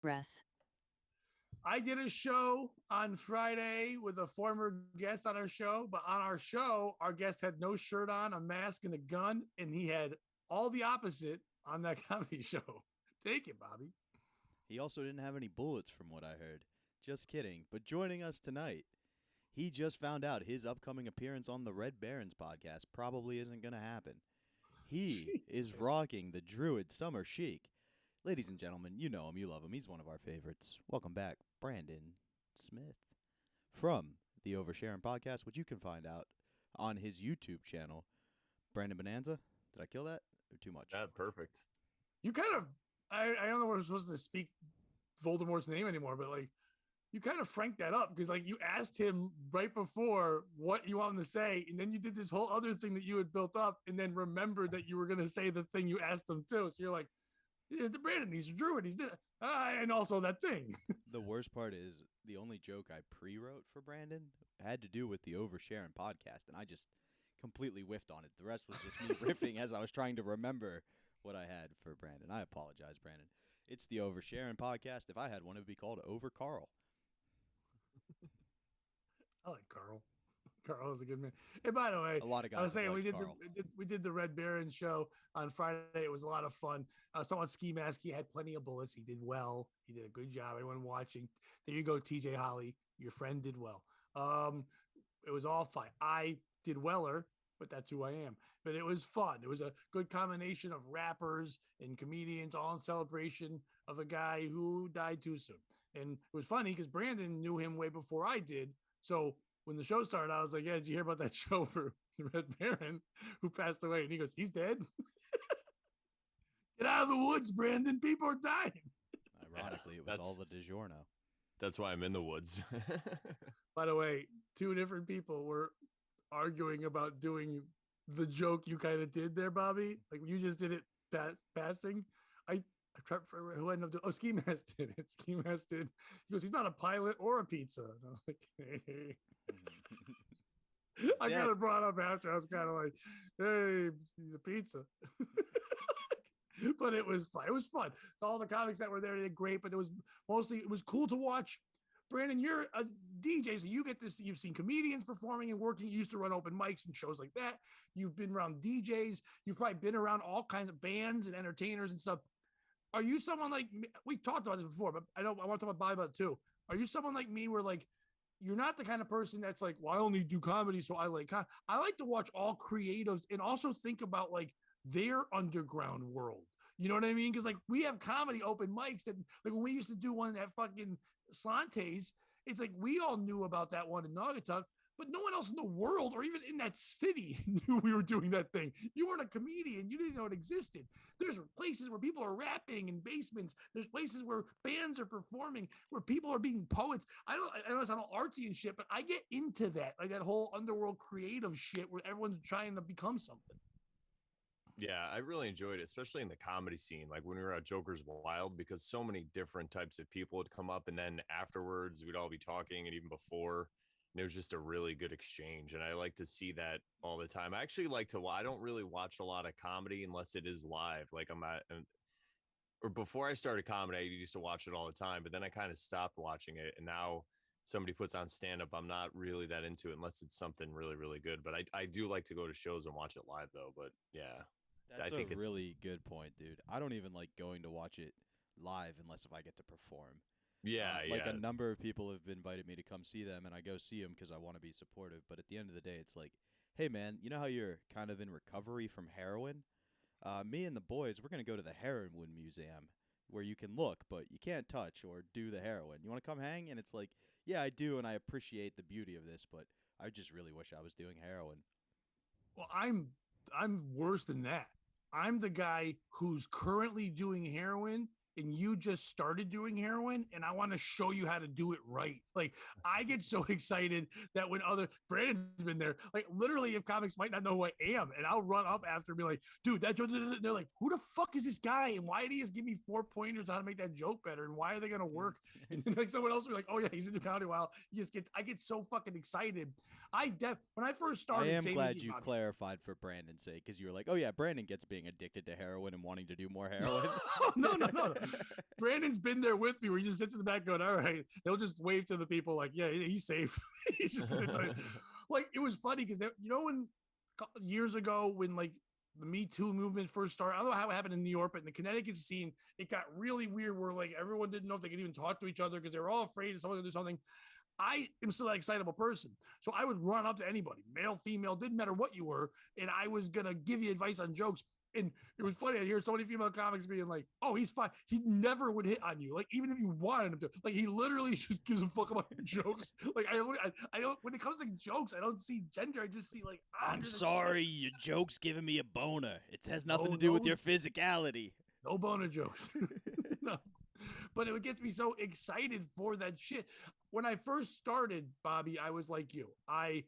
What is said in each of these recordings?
Russ. I did a show on Friday with a former guest on our show, but on our show, our guest had no shirt on, a mask, and a gun, and he had all the opposite on that comedy show. Take it, Bobby. He also didn't have any bullets, from what I heard. Just kidding. But joining us tonight, he just found out his upcoming appearance on the Red Barons podcast probably isn't going to happen. He is Jesus. rocking the Druid Summer Chic. Ladies and gentlemen, you know him, you love him. He's one of our favorites. Welcome back, Brandon Smith from the Oversharing podcast, which you can find out on his YouTube channel. Brandon Bonanza. Did I kill that or too much? Yeah, perfect. You kind of, I don't know what we're supposed to speak Voldemort's name anymore, but like, you kind of franked that up because like you asked him right before what you wanted to say, and then you did this whole other thing that you had built up, and then remembered that you were going to say the thing you asked him to. So you're like, yeah, the Brandon, he's a druid, he's this, and also that thing. The worst part is the only joke I pre-wrote for Brandon had to do with the Oversharing podcast, and I just completely whiffed on it. The rest was just me riffing as I was trying to remember what I had for Brandon. I apologize, Brandon. It's the Oversharing podcast. If I had one, it would be called Over Carl. I like Carl. Carl is a good man. And by the way, A lot of guys I was saying like we Carl. did the Red Baron show on Friday. It was a lot of fun. I was talking about Ski Mask. He had plenty of bullets. He did well. He did a good job. Everyone watching. There you go, TJ Holly. Your friend did well. It was all fine. I did weller, but that's who I am. But it was fun. It was a good combination of rappers and comedians, all in celebration of a guy who died too soon. And it was funny because Brandon knew him way before I did. So when the show started, I was like, yeah, did you hear about that show for the Red Baron who passed away? And he goes, he's dead. Get out of the woods, Brandon. People are dying. Ironically, it was all the DiGiorno. That's why I'm in the woods. By the way, two different people were arguing about doing the joke you kind of did there, Bobby. Like you just did it passing. I tried for who I ended up doing. Oh, Ski Mask did it. Ski Mask did. He goes, he's not a pilot or a pizza. And I was like, hey. I kind of brought up after. I was kind of like, hey, he's a pizza. But it was fun. It was fun. All the comics that were there did great, but it was cool to watch. Brandon, you're a DJ, so you get this. You've seen comedians performing and working. You used to run open mics and shows like that. You've been around DJs. You've probably been around all kinds of bands and entertainers and stuff. Are you someone like me? We talked about this before, but I want to talk about Bobby about it too. Are you someone like me where like you're not the kind of person that's like, well, I only do comedy, so I like to watch all creatives and also think about like their underground world. You know what I mean? Because like we have comedy open mics that like when we used to do one at fucking Slantes, it's like we all knew about that one in Naugatuck, but no one else in the world or even in that city knew we were doing that thing. You weren't a comedian. You didn't know it existed. There's places where people are rapping in basements. There's places where bands are performing, where people are being poets. I know it's not all artsy and shit, but I get into that, like that whole underworld creative shit where everyone's trying to become something. Yeah, I really enjoyed it, especially in the comedy scene, like when we were at Joker's Wild, because so many different types of people would come up, and then afterwards we'd all be talking, and even before, and it was just a really good exchange. And I like to see that all the time. I actually I don't really watch a lot of comedy unless it is live. Like or before I started comedy, I used to watch it all the time, but then I kind of stopped watching it. And now somebody puts on stand-up, I'm not really that into it unless it's something really, really good. But I do like to go to shows and watch it live though. But yeah. That's a really good point, dude. I don't even like going to watch it live unless if I get to perform. Yeah, like a number of people have invited me to come see them, and I go see them because I want to be supportive. But at the end of the day, it's like, hey, man, you know how you're kind of in recovery from heroin? Me and the boys, we're going to go to the Heroin Museum where you can look, but you can't touch or do the heroin. You want to come hang? And it's like, yeah, I do, and I appreciate the beauty of this, but I just really wish I was doing heroin. Well, I'm worse than that. I'm the guy who's currently doing heroin and you just started doing heroin and I want to show you how to do it right. Like I get so excited that when Brandon's been there, like literally if comics might not know who I am and I'll run up after and be like, dude, that joke, they're like, who the fuck is this guy? And why did he just give me 4 pointers on how to make that joke better? And why are they going to work? And then like someone else will be like, oh yeah, he's been doing comedy a while. I get so fucking excited. When I first started. I am glad you clarified for Brandon's sake because you were like, oh yeah, Brandon gets being addicted to heroin and wanting to do more heroin. No. Brandon's been there with me where he just sits in the back going, all right. He'll just wave to the people like, yeah, he's safe. He's just like, it was funny because, when years ago when like the Me Too movement first started, I don't know how it happened in New York, but in the Connecticut scene, it got really weird where like everyone didn't know if they could even talk to each other because they were all afraid of someone to do something. I am still an excitable person. So I would run up to anybody, male, female, didn't matter what you were. And I was going to give you advice on jokes. And it was funny. I hear so many female comics being like, oh, he's fine. He never would hit on you. Like, even if you wanted him to, like, he literally just gives a fuck about your jokes. Like, I don't, when it comes to jokes, I don't see gender. I just see like, I'm sorry. Your joke's giving me a boner. It has nothing to do with your physicality. No boner jokes. No. But it gets me so excited for that shit. When I first started, Bobby, I was like you. I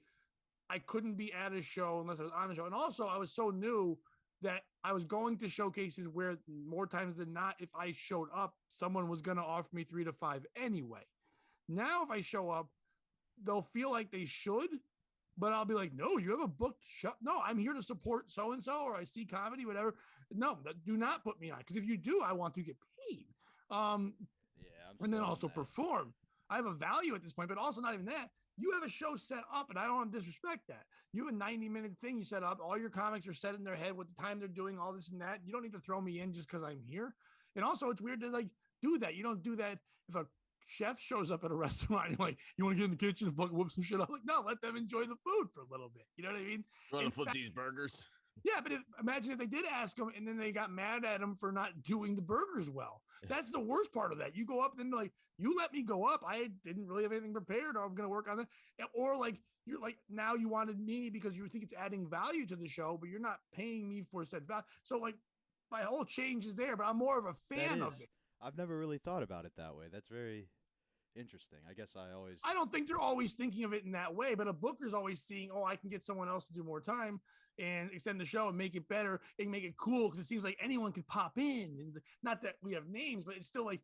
couldn't be at a show unless I was on a show. And also I was so new that I was going to showcases where more times than not, if I showed up, someone was going to offer me 3 to 5 anyway. Now, if I show up, they'll feel like they should, but I'll be like, no, you have a booked show. No, I'm here to support so-and-so, or I see comedy, whatever. No, do not put me on. Because if you do, I want to get paid. And then also perform. I have a value at this point, but also not even that. You have a show set up, and I don't want to disrespect that. You have a 90-minute thing you set up. All your comics are set in their head with the time they're doing all this and that. You don't need to throw me in just because I'm here. And also, it's weird to like do that. You don't do that if a chef shows up at a restaurant. You're like, you want to get in the kitchen and fucking whoop some shit up? Like, no, let them enjoy the food for a little bit. You know what I mean? You want to flip these burgers? Yeah, but imagine if they did ask him and then they got mad at him for not doing the burgers well. That's the worst part of that. You go up and like, you let me go up. I didn't really have anything prepared, or I'm going to work on that. Or like, you're like, now you wanted me because you think it's adding value to the show, but you're not paying me for said value. So like my whole change is there, but I'm more of a fan of it. I've never really thought about it that way. That's very interesting. I don't think they're always thinking of it in that way, but a booker's always seeing, oh, I can get someone else to do more time and extend the show and make it better and make it cool, because it seems like anyone can pop in. And not that we have names, but it's still like,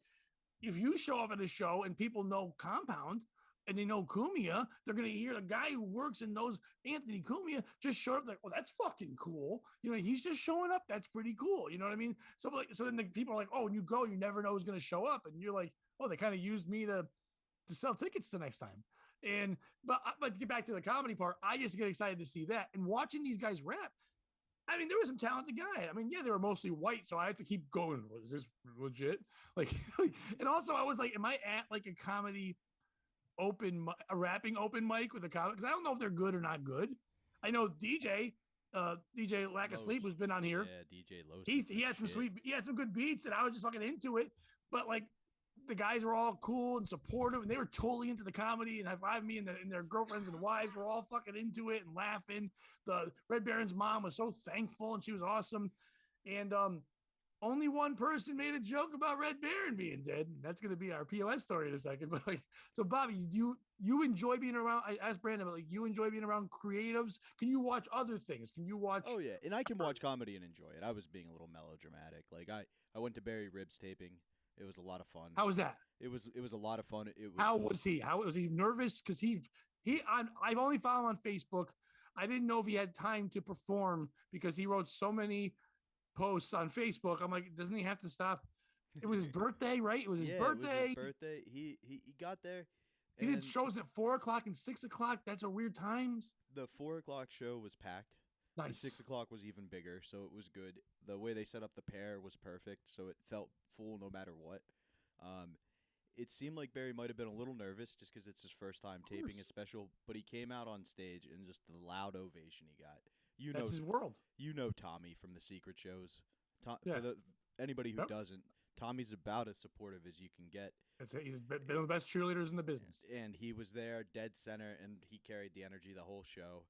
if you show up at a show and people know Compound and they know Cumia, they're going to hear the guy who works and knows Anthony Cumia just showed up, like, oh, that's fucking cool. You know, he's just showing up. That's pretty cool. You know what I mean? So like, so then the people are like, oh, when you go, you never know who's going to show up. And you're like, oh, they kind of used me to sell tickets the next time. But to get back to the comedy part, I just get excited to see that. And watching these guys rap, I mean, there was some talented guy. I mean, yeah, they were mostly white, so I have to keep going. Is this legit? Like, and also I was like, am I at like a comedy a rapping open mic with a comic? Because I don't know if they're good or not good. I know DJ Lack of Sleep, who's been on here. Yeah, DJ Los. He had some good beats, and I was just fucking into it. But like, the guys were all cool and supportive, and they were totally into the comedy and high-five me, and their girlfriends and wives were all fucking into it and laughing. The Red Baron's mom was so thankful, and she was awesome. And only one person made a joke about Red Baron being dead. That's going to be our POS story in a second. But like, so Bobby, you enjoy being around? I asked Brandon, but like, you enjoy being around creatives? Can you watch other things? Can you watch? Oh yeah, and I can watch comedy and enjoy it. I was being a little melodramatic. Like I went to Barry Ribs taping. It was a lot of fun. How was that? It was a lot of fun. How was he? How was he nervous? Because I've only found him on Facebook. I didn't know if he had time to perform because he wrote so many posts on Facebook. I'm like, doesn't he have to stop? It was his birthday, right? It was his birthday. It was his birthday. He got there. He did shows at 4:00 and 6:00. That's a weird times. The 4:00 show was packed. Nice. The 6:00 was even bigger, so it was good. The way they set up the pair was perfect, so it felt full no matter what. It seemed like Barry might have been a little nervous just because it's his first time taping a special, but he came out on stage and just the loud ovation he got. That's his world. You know Tommy from the Secret shows. Yeah. For anybody who doesn't, Tommy's about as supportive as you can get. He's been one of the best cheerleaders in the business. And he was there, dead center, and he carried the energy the whole show.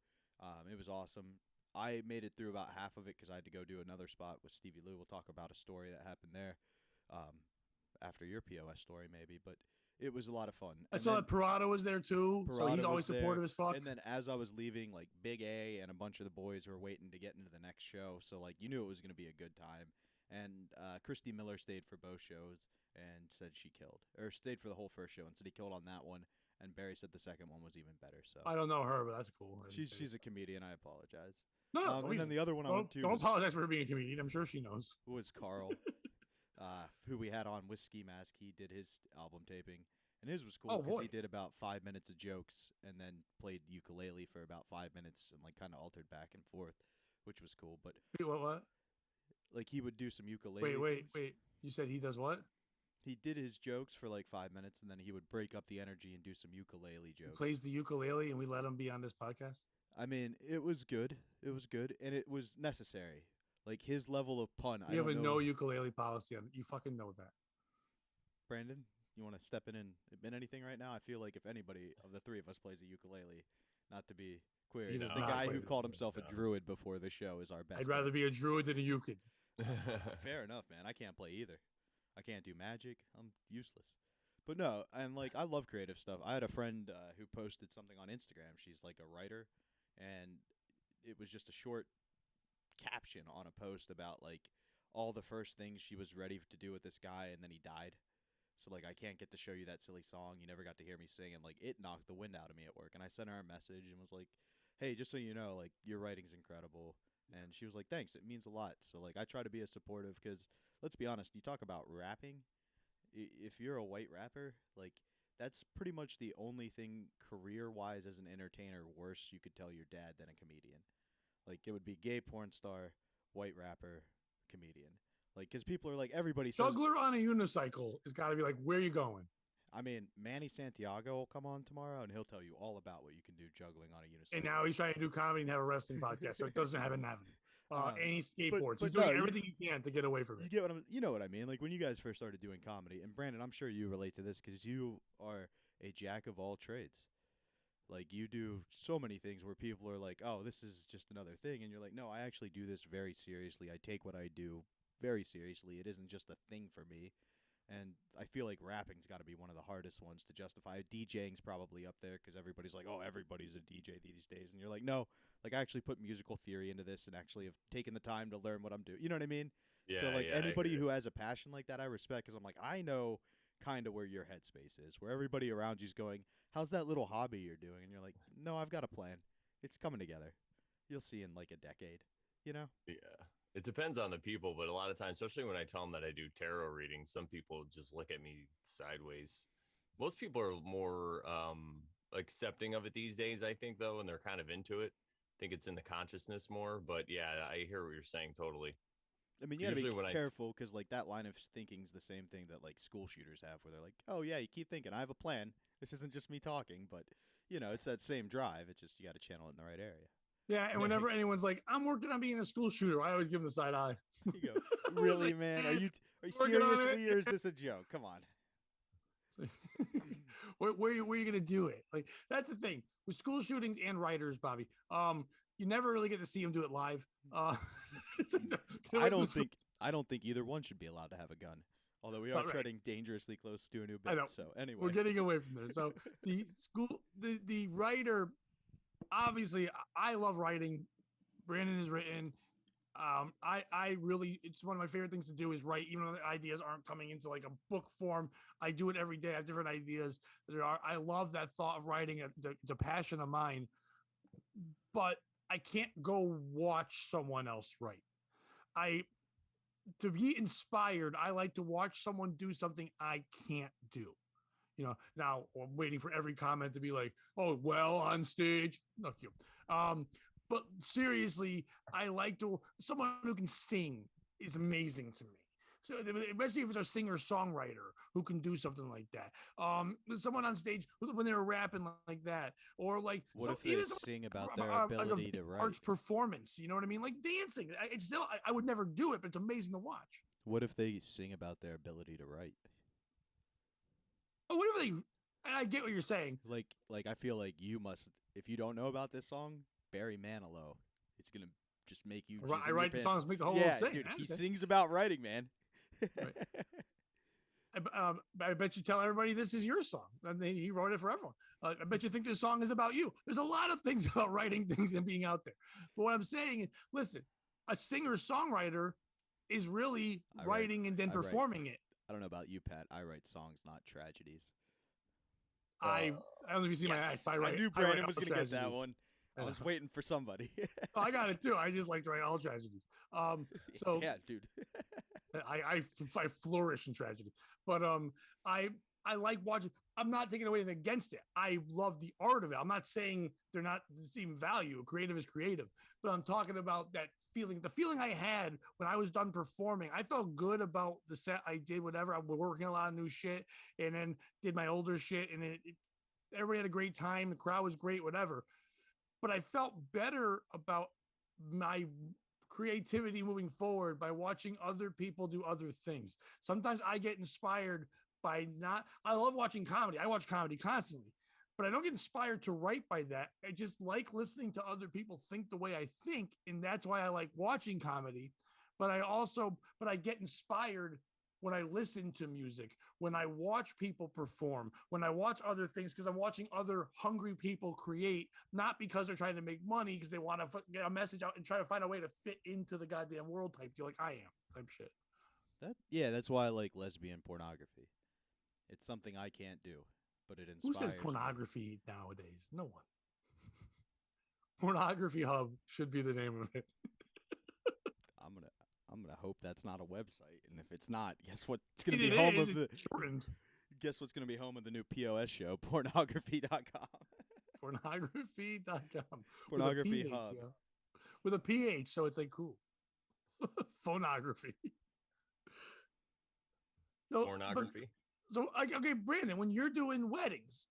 It was awesome. I made it through about half of it because I had to go do another spot with Stevie Lou. We'll talk about a story that happened there after your POS story maybe, but it was a lot of fun. I saw that Parada was there too, so he's always supportive as fuck. And then as I was leaving, like Big A and a bunch of the boys were waiting to get into the next show, so like you knew it was going to be a good time. And Christy Miller stayed for both shows and said she killed, or stayed for the whole first show and said he killed on that one. And Barry said the second one was even better. So I don't know her, but that's cool. She's a comedian. I apologize. No, and then the other one I went to don't apologize for her being a comedian. I'm sure she knows. Was Carl. who we had on with Ski Mask. He did his album taping, and his was Oh, cool because boy. he did about 5 minutes of jokes and then played ukulele for about 5 minutes and like kind of altered back and forth, which was cool. But Wait, what? like he would do some ukulele. Wait. things. You said he does what? He did his jokes for like 5 minutes, and then he would break up the energy and do some ukulele He jokes. plays the ukulele, and we let him be on this podcast. I mean, it was good. It was good, and it was necessary. Like his level of pun. We I have don't a know. no ukulele policy on it. You fucking know that. Brandon, you want to step in and admit anything right now? I feel like if anybody of the three of us plays a ukulele, not to be queer, He it's does the not guy play who the called ukulele, himself a druid before the show is our best. I'd rather be a druid than a ukid. Fair enough, man. I can't play either. I can't do magic. I'm useless. But no, and like I love creative stuff. I had a friend who posted something on Instagram. She's like a writer, and it was just a short caption on a post about like all the first things she was ready to do with this guy, and then he died. So like I can't get to show you that silly song. You never got to hear me sing, and like it knocked the wind out of me at work. And I sent her a message and was like, "Hey, just so you know, like your writing's incredible." And she was like, "Thanks, it means a lot." So like I try to be as supportive because let's be honest, you talk about rapping. If you're a white rapper, like that's pretty much the only thing career-wise as an entertainer worse you could tell your dad than a comedian. Like it would be gay porn star, white rapper, comedian. Like because people are like everybody says. Juggler on a unicycle has got to be like, where you going? I mean, Manny Santiago will come on tomorrow and he'll tell you all about what you can do juggling on a unicycle. And now he's trying to do comedy and have a wrestling podcast, so it doesn't have an avenue. And he skateboards. but He's doing no, everything he can to get away from You it. get what you know what I mean? Like when you guys first started doing comedy, and Brandon, I'm sure you relate to this because you are a jack of all trades. Like you do so many things where people are like, "Oh, this is just another thing," and you're like, "No, I actually do this very seriously. I take what I do very seriously. It isn't just a thing for me." And I feel like rapping's got to be one of the hardest ones to justify. DJing's probably up there because everybody's like, "Oh, everybody's a DJ these days," and you're like, "No, like I actually put musical theory into this and actually have taken the time to learn what I'm doing." You know what I mean? Yeah. So like yeah, anybody who has a passion like that, I respect because I'm like, I know kind of where your headspace is, where everybody around you's going, "How's that little hobby you're doing?" And you're like, "No, I've got a plan. It's coming together. You'll see in like a decade." You know? Yeah. It depends on the people, but a lot of times, especially when I tell them that I do tarot readings, some people just look at me sideways. Most people are more accepting of it these days, I think, though, and they're kind of into it. I think it's in the consciousness more, but yeah, I hear what you're saying totally. I mean, you gotta Usually when be I- careful because like that line of thinking's the same thing that like school shooters have, where they're like, "Oh yeah, you keep thinking I have a plan. This isn't just me talking," but you know, it's that same drive. It's just you got to channel it in the right area. Yeah, and whenever anyone's like, "I'm working on being a school shooter," I always give them the side eye. You go, I was really, like, man? Are you working on seriously, it. or is this a joke? Come on. where are you gonna do it? Like that's the thing with school shootings and writers, Bobby. You never really get to see them do it live. It's like I don't think either one should be allowed to have a gun. Although we are Right. treading dangerously close to a new I know. bit. So anyway, we're getting away from there. So the writer, obviously, I love writing. Brandon has written. I really, it's one of my favorite things to do is write, even though the ideas aren't coming into like a book form. I do it every day. I have different ideas. I love that thought of writing. It's a passion of mine, but I can't go watch someone else write. To be inspired, I like to watch someone do something I can't do. Now I'm waiting for every comment to be like, "Oh, well, on stage." No, you. But seriously, I like someone who can sing is amazing to me. So especially if it's a singer-songwriter who can do something like that. Someone on stage when they're rapping like that, or like what if they sing about their ability to write? Arts performance, you know what I mean? Like dancing. It's still I would never do it, but it's amazing to watch. What if they sing about their ability to write? Oh, whatever they. And I get what you're saying. Like I feel like you must, if you don't know about this song, Barry Manilow, it's gonna just make you. I write the songs, make the whole sing. Dude, he sings about writing, man. Right. I bet you tell everybody this is your song, and he wrote it for everyone. I bet you think this song is about you. There's a lot of things about writing things and being out there. But what I'm saying is, listen, a singer-songwriter is really writing and then performing it. I don't know about you, Pat. I write songs, not tragedies. I don't know if you see my act. I knew Brandon was going to get that one. I was waiting for somebody. Oh, I got it too. I just like to write all tragedies. So yeah, dude. I flourish in tragedy, but I like watching. I'm not taking away anything against it. I love the art of it. I'm not saying they're not the same value. Creative is creative, but I'm talking about that feeling. The feeling I had when I was done performing, I felt good about the set I did. Whatever, I was working a lot of new shit, and then did my older shit, and everybody had a great time. The crowd was great, whatever. But I felt better about my creativity moving forward by watching other people do other things. Sometimes I get inspired by I love watching comedy. I watch comedy constantly, but I don't get inspired to write by that. I just like listening to other people think the way I think. And that's why I like watching comedy. But I get inspired when I listen to music, when I watch people perform, when I watch other things, because I'm watching other hungry people create, not because they're trying to make money, because they want to get a message out and try to find a way to fit into the goddamn world type deal, like I am, type shit. That's why I like lesbian pornography. It's something I can't do, but it inspires. Who says pornography nowadays? No one. Pornography Hub should be the name of it. I'm gonna hope that's not a website, and if it's not, guess what's gonna be home of the shortened. Guess what's gonna be home of the new POS show, pornography.com. Pornography.com. Pornography Hub. Yeah. With a PH, so it's like cool. Phonography. No, pornography. Okay, Brandon, when you're doing weddings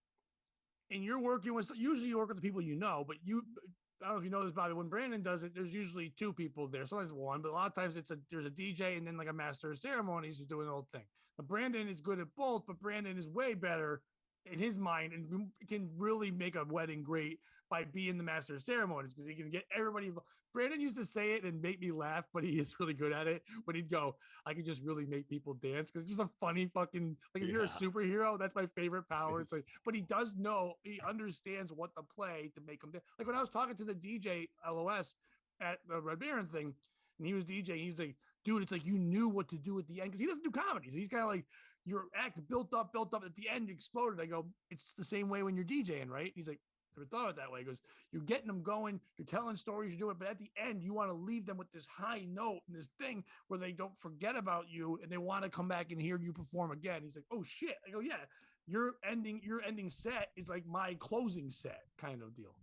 and you're working with, usually you work with the people you know, but I don't know if you know this, Bobby, when Brandon does it, there's usually two people there. Sometimes one, but a lot of times there's a DJ and then like a master of ceremonies who's doing the whole thing. But Brandon is good at both, but Brandon is way better in his mind and can really make a wedding great by being the master of ceremonies, because he can get everybody. Brandon used to say it and make me laugh, but he is really good at it. When he'd go, I can just really make people dance, because it's just a funny fucking, like, if you're a superhero, that's my favorite power. It's like, but he does know, he understands what to play to make them dance. Like when I was talking to the DJ LOS at the Red Baron thing, and he was DJing, he's like, dude, it's like you knew what to do at the end, because he doesn't do comedy. So he's kind of like, your act built up at the end, exploded. I go, it's the same way when you're DJing, right? He's like, never thought of it that way. He goes, you're getting them going, you're telling stories, you're doing it, but at the end, you want to leave them with this high note and this thing where they don't forget about you and they want to come back and hear you perform again. He's like, oh shit. I go, yeah, your ending set is like my closing set kind of deal.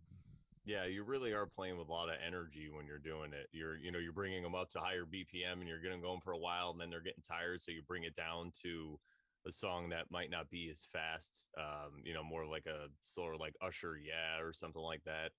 Yeah, you really are playing with a lot of energy when you're doing it. You're bringing them up to higher BPM and you're getting them going for a while, and then they're getting tired. So you bring it down to a song that might not be as fast, more like a slower, like Usher, yeah, or something like that.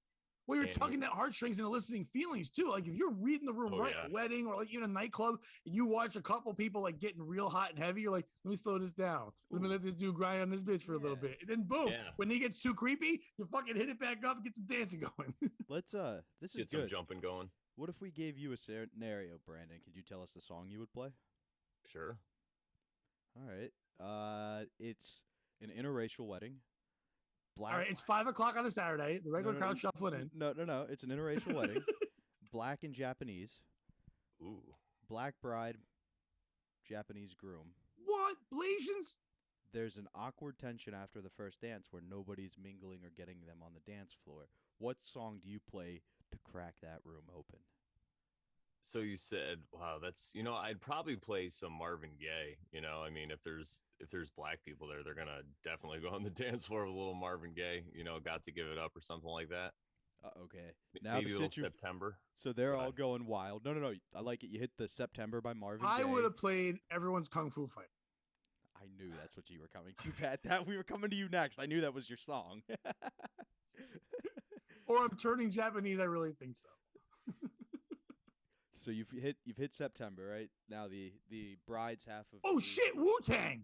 Well, you're tugging at heartstrings and eliciting feelings too. Like if you're reading the room a wedding or like even a nightclub, and you watch a couple people like getting real hot and heavy, you're like, let me slow this down. Let me let this dude grind on this bitch for a little bit. And then boom, when he gets too creepy, you fucking hit it back up and get some dancing going. Let's this is get good. Some jumping going. What if we gave you a scenario, Brandon? Could you tell us the song you would play? Sure. All right. It's an interracial wedding. All right, it's 5:00 on a Saturday. The regular crowd shuffling in. No. It's an interracial wedding. Black and Japanese. Ooh. Black bride, Japanese groom. What? Blasians? There's an awkward tension after the first dance where nobody's mingling or getting them on the dance floor. What song do you play to crack that room open? So you said, wow, that's, I'd probably play some Marvin Gaye. I mean, if there's black people there, they're going to definitely go on the dance floor with a little Marvin Gaye, Got to Give It Up or something like that. Okay. Now maybe a little September. So they're all going wild. No. I like it. You hit the September by Marvin Gaye. I would have played Everyone's Kung Fu Fight. I knew that's what you were coming to, Pat. That we were coming to you next. I knew that was your song. Or I'm turning Japanese. I really think so. So you've hit September, right? Now the bride's half of. Oh shit, Wu-Tang.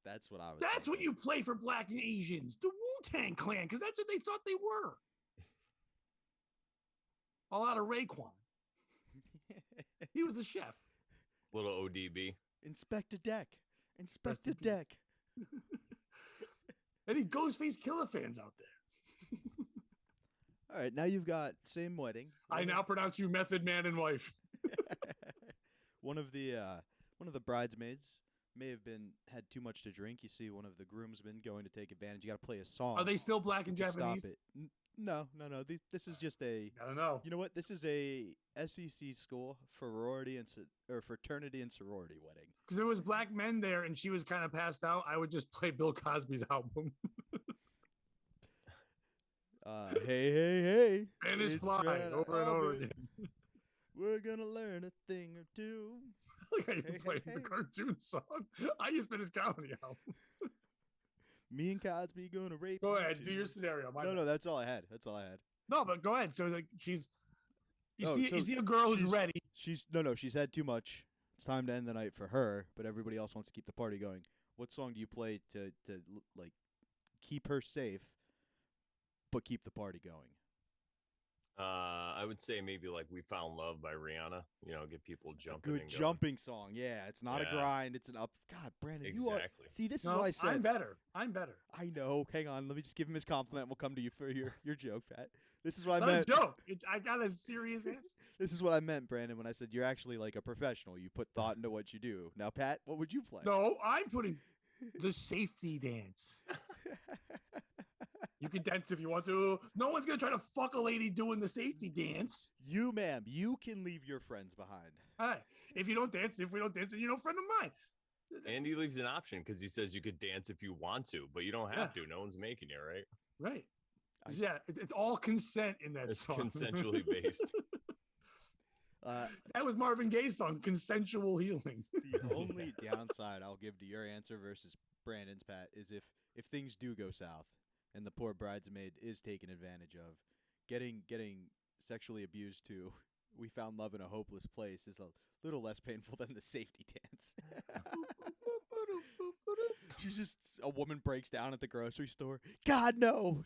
That's what I was. That's thinking. what you play for Black and Asians, the Wu-Tang Clan, because that's what they thought they were. All out of Raekwon. He was a chef. Little ODB. Inspector Deck. Inspector Deck. Any Ghostface Killer fans out there? All right, now you've got same wedding. I now pronounce you Method Man and wife. One of the bridesmaids may have had too much to drink. You see one of the groomsmen going to take advantage. You got to play a song. Are they still black and Japanese? Stop it. No. This is just a. I don't know. You know what? This is a SEC school fraternity and sorority wedding. Because there was black men there, and she was kind of passed out. I would just play Bill Cosby's album. Hey. Spanish it's fly right over and over again. We're gonna learn a thing or two. Like I can play the cartoon song. I just spit his comedy album. Me and Cosby gonna rape. Go you ahead, too. do your scenario. No, that's all I had. No, but go ahead. So like she's you Oh, so see a girl who's ready. She's she's had too much. It's time to end the night for her, but everybody else wants to keep the party going. What song do you play to like keep her safe but keep the party going? I would say maybe like "We Found Love" by Rihanna. You know, get people jumping. Good and jumping song. Yeah, it's not a grind. It's an up. God, Brandon, you are. Exactly. See, this is No, what I said. I'm better. I know. Hang on. Let me just give him his compliment. We'll come to you for your joke, Pat. This is what I Not a meant. joke. I got a serious answer. This is what I meant, Brandon, when I said you're actually like a professional. You put thought into what you do. Now, Pat, what would you play? No, I'm putting the safety dance. You can dance if you want to. No one's gonna try to fuck a lady doing the safety dance. You, ma'am, you can leave your friends behind. All right. If we don't dance, then you're no friend of mine. And he leaves an option because he says you could dance if you want to, but you don't have to. No one's making you, right? Right. Yeah, it's all consent in that It's song. consensually based. That was Marvin Gaye's song, "Consensual Healing." The only downside I'll give to your answer versus Brandon's, Pat, is if things do go south and the poor bridesmaid is taken advantage of, getting sexually abused to "We Found Love in a Hopeless Place" is a little less painful than the safety dance. She's just a woman breaks down at the grocery store. God, no.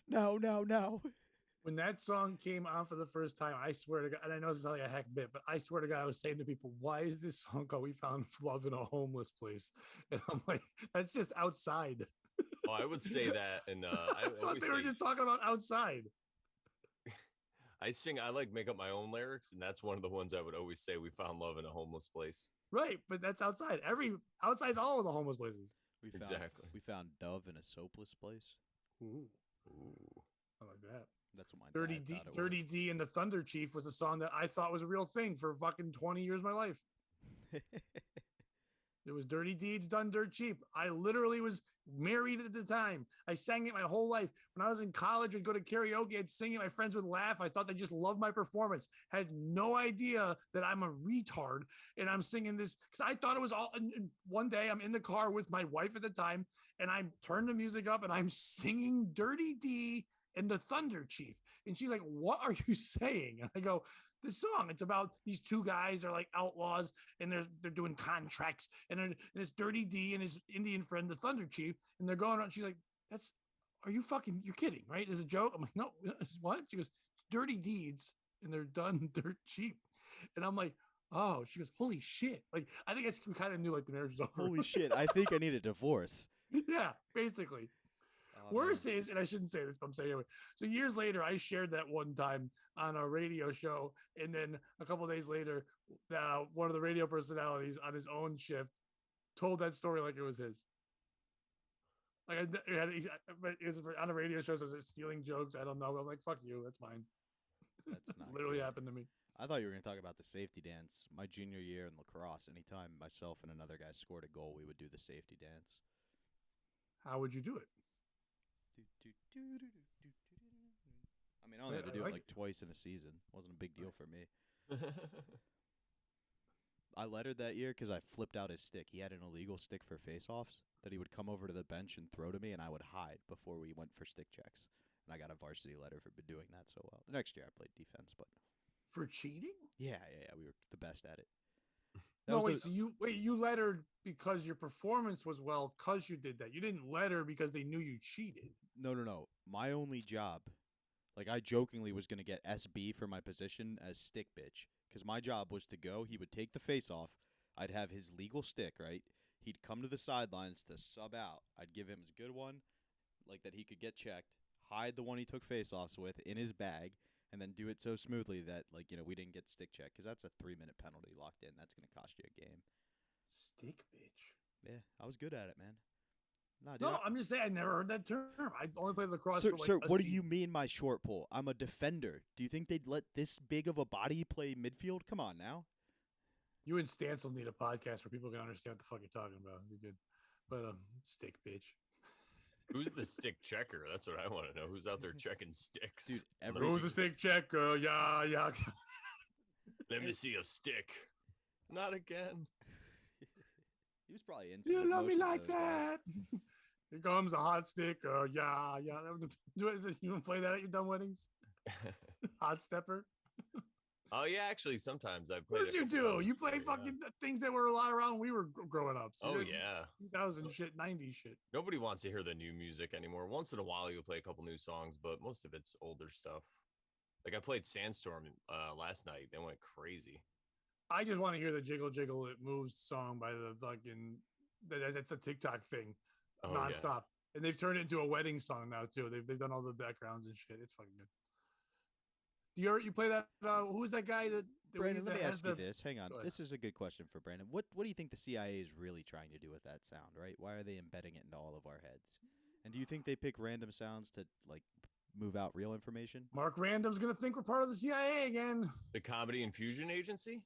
When that song came on for the first time, I swear to God, and I know this is like a heck bit, but I swear to God, I was saying to people, why is this song called "We Found Love in a Homeless Place"? And I'm like, that's just outside. Oh, I would say that, and I thought they were just talking about outside. I like make up my own lyrics, and that's one of the ones I would always say. We found love in a homeless place. Right, but that's outside. Outside's all of the homeless places. We found Dove in a soapless place. Ooh. I like that. That's what my Dirty dad D, thought it Dirty D and the Thunder Chief was a song that I thought was a real thing for fucking 20 years of my life. was. It was Dirty Deeds Done Dirt Cheap. I literally was married at the time. I sang it my whole life. When I was in college, I'd go to karaoke, I'd sing it. My friends would laugh. I thought they just loved my performance. Had no idea that I'm a retard and I'm singing this because I thought it was all. And one day I'm in the car with my wife at the time and I turned the music up and I'm singing Dirty D and the Thunder Chief. And she's like, "What are you saying?" And I go, "This song, it's about these two guys, they're like outlaws and they're doing contracts and it's Dirty D and his Indian friend, the Thunder Chief, and they're going on." She's like, you're kidding, right? There's a joke. I'm like, "No, what?" She goes, "It's Dirty Deeds and they're done dirt cheap." And I'm like, "Oh," she goes, "Holy shit." Like, I think we kind of knew like the marriage was over. Holy shit. I think I need a divorce. Yeah, basically. Worse is, and I shouldn't say this, but I'm saying anyway. So years later, I shared that one time on a radio show, and then a couple of days later, one of the radio personalities on his own shift told that story like it was his. Like it was on a radio show, so it was stealing jokes. I don't know. I'm like, "Fuck you, that's mine." That's not literally good. happened to me. I thought you were going to talk about the safety dance. My junior year in lacrosse, anytime myself and another guy scored a goal, we would do the safety dance. How would you do it? I mean, I only had to do it like twice in a season. Wasn't a big deal for me. I lettered that year because I flipped out his stick. He had an illegal stick for face-offs that he would come over to the bench and throw to me, and I would hide before we went for stick checks. And I got a varsity letter for doing that so well. The next year I played defense, but for cheating? Yeah. We were the best at it. So you lettered because your performance was well because you did that. You didn't letter because they knew you cheated. No. My only job, like I jokingly was going to get SB for my position as stick bitch because my job was to go. He would take the face off. I'd have his legal stick, right? He'd come to the sidelines to sub out. I'd give him his good one, like that he could get checked, hide the one he took face offs with in his bag, and then do it so smoothly that, we didn't get stick check because that's a 3-minute penalty locked in. That's going to cost you a game. Stick bitch. Yeah, I was good at it, man. No, dude. No, I'm just saying I never heard that term. I only played lacrosse Sir, for like sir, a what do season. you mean my short pull? I'm a defender. Do you think they'd let this big of a body play midfield? Come on now. You and Stancil need a podcast where people can understand what the fuck you're talking about. It'd be good. But stick bitch. Who's the stick checker? That's what I want to know. Who's out there checking sticks? Dude, on the every Who's the field? stick checker? Yeah, yeah. Let me see a stick. Not again. He was probably into You it. love me Most of like those guys. that. Here comes a hot stick. Yeah, yeah. You want to play that at your dumb weddings? Hot stepper. Oh yeah, actually, sometimes I've What played. did you do? You play fucking things that were a lot around when we were growing up. So Oh you're yeah. 2000 shit, 90s shit. Nobody wants to hear the new music anymore. Once in a while, you'll play a couple new songs, but most of it's older stuff. Like I played Sandstorm last night. They went crazy. I just want to hear the Jiggle Jiggle It Moves song by the fucking. That's a TikTok thing, Oh nonstop, and they've turned it into a wedding song now too. They've done all the backgrounds and shit. It's fucking good. Do you play that? Who's that guy that? Brandon, let me has ask you this. Hang on. Go ahead. This is a good question for Brandon. What do you think the CIA is really trying to do with that sound, right? Why are they embedding it into all of our heads? And do you think they pick random sounds to like move out real information? Mark Random's gonna think we're part of the CIA again. The Comedy Infusion Agency.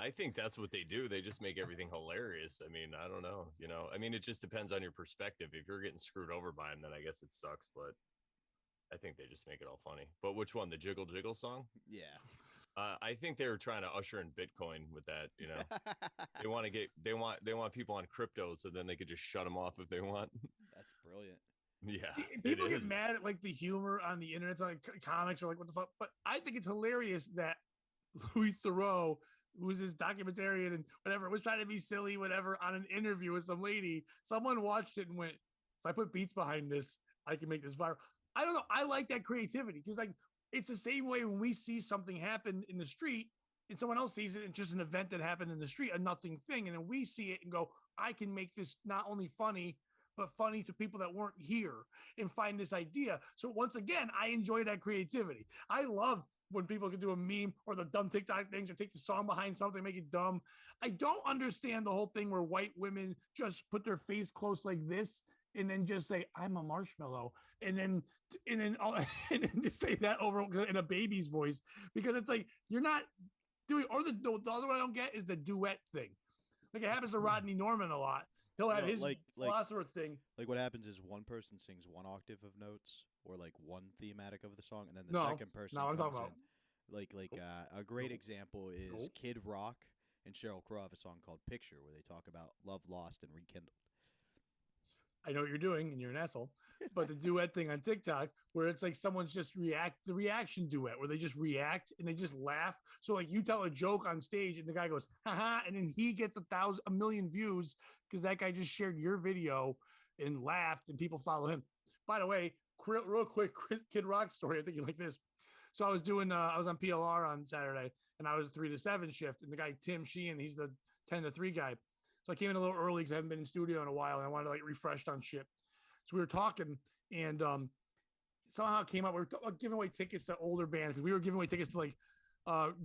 I think that's what they do. They just make everything hilarious. I mean, I don't know. I mean, it just depends on your perspective. If you're getting screwed over by them, then I guess it sucks. But I think they just make it all funny. But which one? The Jiggle Jiggle song? Yeah. I think they were trying to usher in Bitcoin with that. They want people on crypto so then they could just shut them off if they want. That's brilliant. Yeah, People it get is. mad at like the humor on the internet, like comics, or like what the fuck. But I think it's hilarious that Louis Theroux, who's this documentarian and whatever, was trying to be silly, whatever, on an interview with some lady. Someone watched it and went, "If I put beats behind this, I can make this viral." I don't know. I like that creativity because like it's the same way when we see something happen in the street and someone else sees it. It's just an event that happened in the street, a nothing thing, and then we see it and go, "I can make this not only funny." But funny to people that weren't here and find this idea. So once again, I enjoy that creativity. I love when people can do a meme or the dumb TikTok things or take the song behind something, make it dumb. I don't understand the whole thing where white women just put their face close like this and then just say, "I'm a marshmallow." And then and then just say that over in a baby's voice, because it's like, you're not doing, or the other one I don't get is the duet thing. Like it happens to Rodney Norman a lot. He'll have No, his philosopher thing. Like what happens is one person sings one octave of notes or like one thematic of the song, and then the No, second person no, I'm comes talking about- in. A great example is Nope. Kid Rock and Sheryl Crow have a song called "Picture" where they talk about love lost and rekindled. I know what you're doing and you're an asshole, but the duet thing on TikTok where it's like someone's just the reaction duet where they just react and they just laugh. So like you tell a joke on stage and the guy goes, haha, and then he gets a million views because that guy just shared your video and laughed and people follow him. By the way, real quick, Kid Rock story. I think you like this. So I was on PLR on Saturday and I was a 3 to 7 shift, and the guy, Tim Sheehan, he's the 10 to 3 guy. So I came in a little early because I haven't been in studio in a while and I wanted to like refreshed on shit. So we were talking and somehow it came up. We were giving away tickets to older bands because we were giving away tickets to like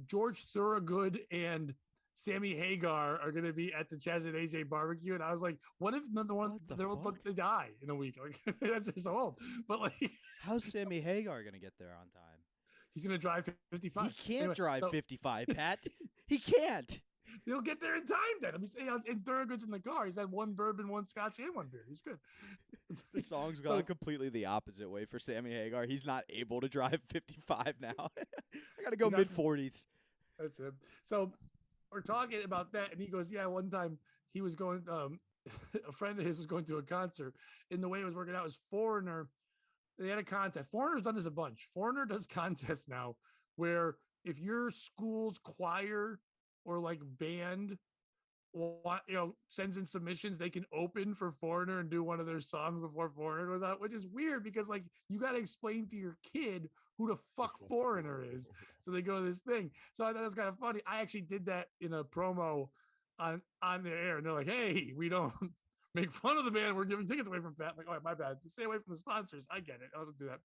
George Thorogood and Sammy Hagar are going to be at the Chaz and AJ barbecue. And I was like, what if another one, they die in a week? Like that's so old. But like, how's Sammy Hagar going to get there on time? He's going to drive 55. He can't drive 55, Pat. He can't. He'll get there in time then. Let me say, and Thorogood's in the car. He's had one bourbon, one scotch, and one beer. He's good. The song's gone completely the opposite way for Sammy Hagar. He's not able to drive 55 now. I got to go mid-40s. That's him. So we're talking about that, and he goes, yeah, one time he was going, a friend of his was going to a concert, and the way it was working out was Foreigner. They had a contest. Foreigner's done this a bunch. Foreigner does contests now where if your school's choir or like band sends in submissions, they can open for Foreigner and do one of their songs before Foreigner goes out, which is weird because like you got to explain to your kid who the fuck Foreigner is. So they go to this thing. So I thought it was kind of funny. I actually did that in a promo on the air, and they're like, "Hey, we don't make fun of the band. We're giving tickets away from Pat." I'm like, "Oh, my bad. Just stay away from the sponsors." I get it. I'll do that.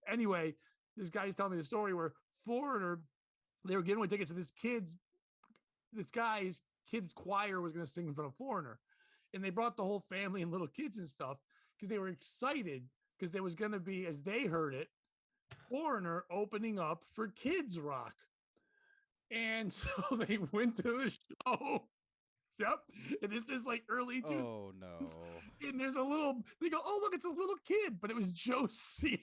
Anyway, this guy's telling me the story where Foreigner, they were giving away tickets to this guy's kid's choir was going to sing in front of Foreigner. and they brought the whole family and little kids and stuff because they were excited because there was going to be, as they heard it, Foreigner opening up for Kids Rock. And so they went to the show. Yep. And this is like early two. Oh no. And there's a little, they go, oh, look, it's a little kid, but it was Joe C.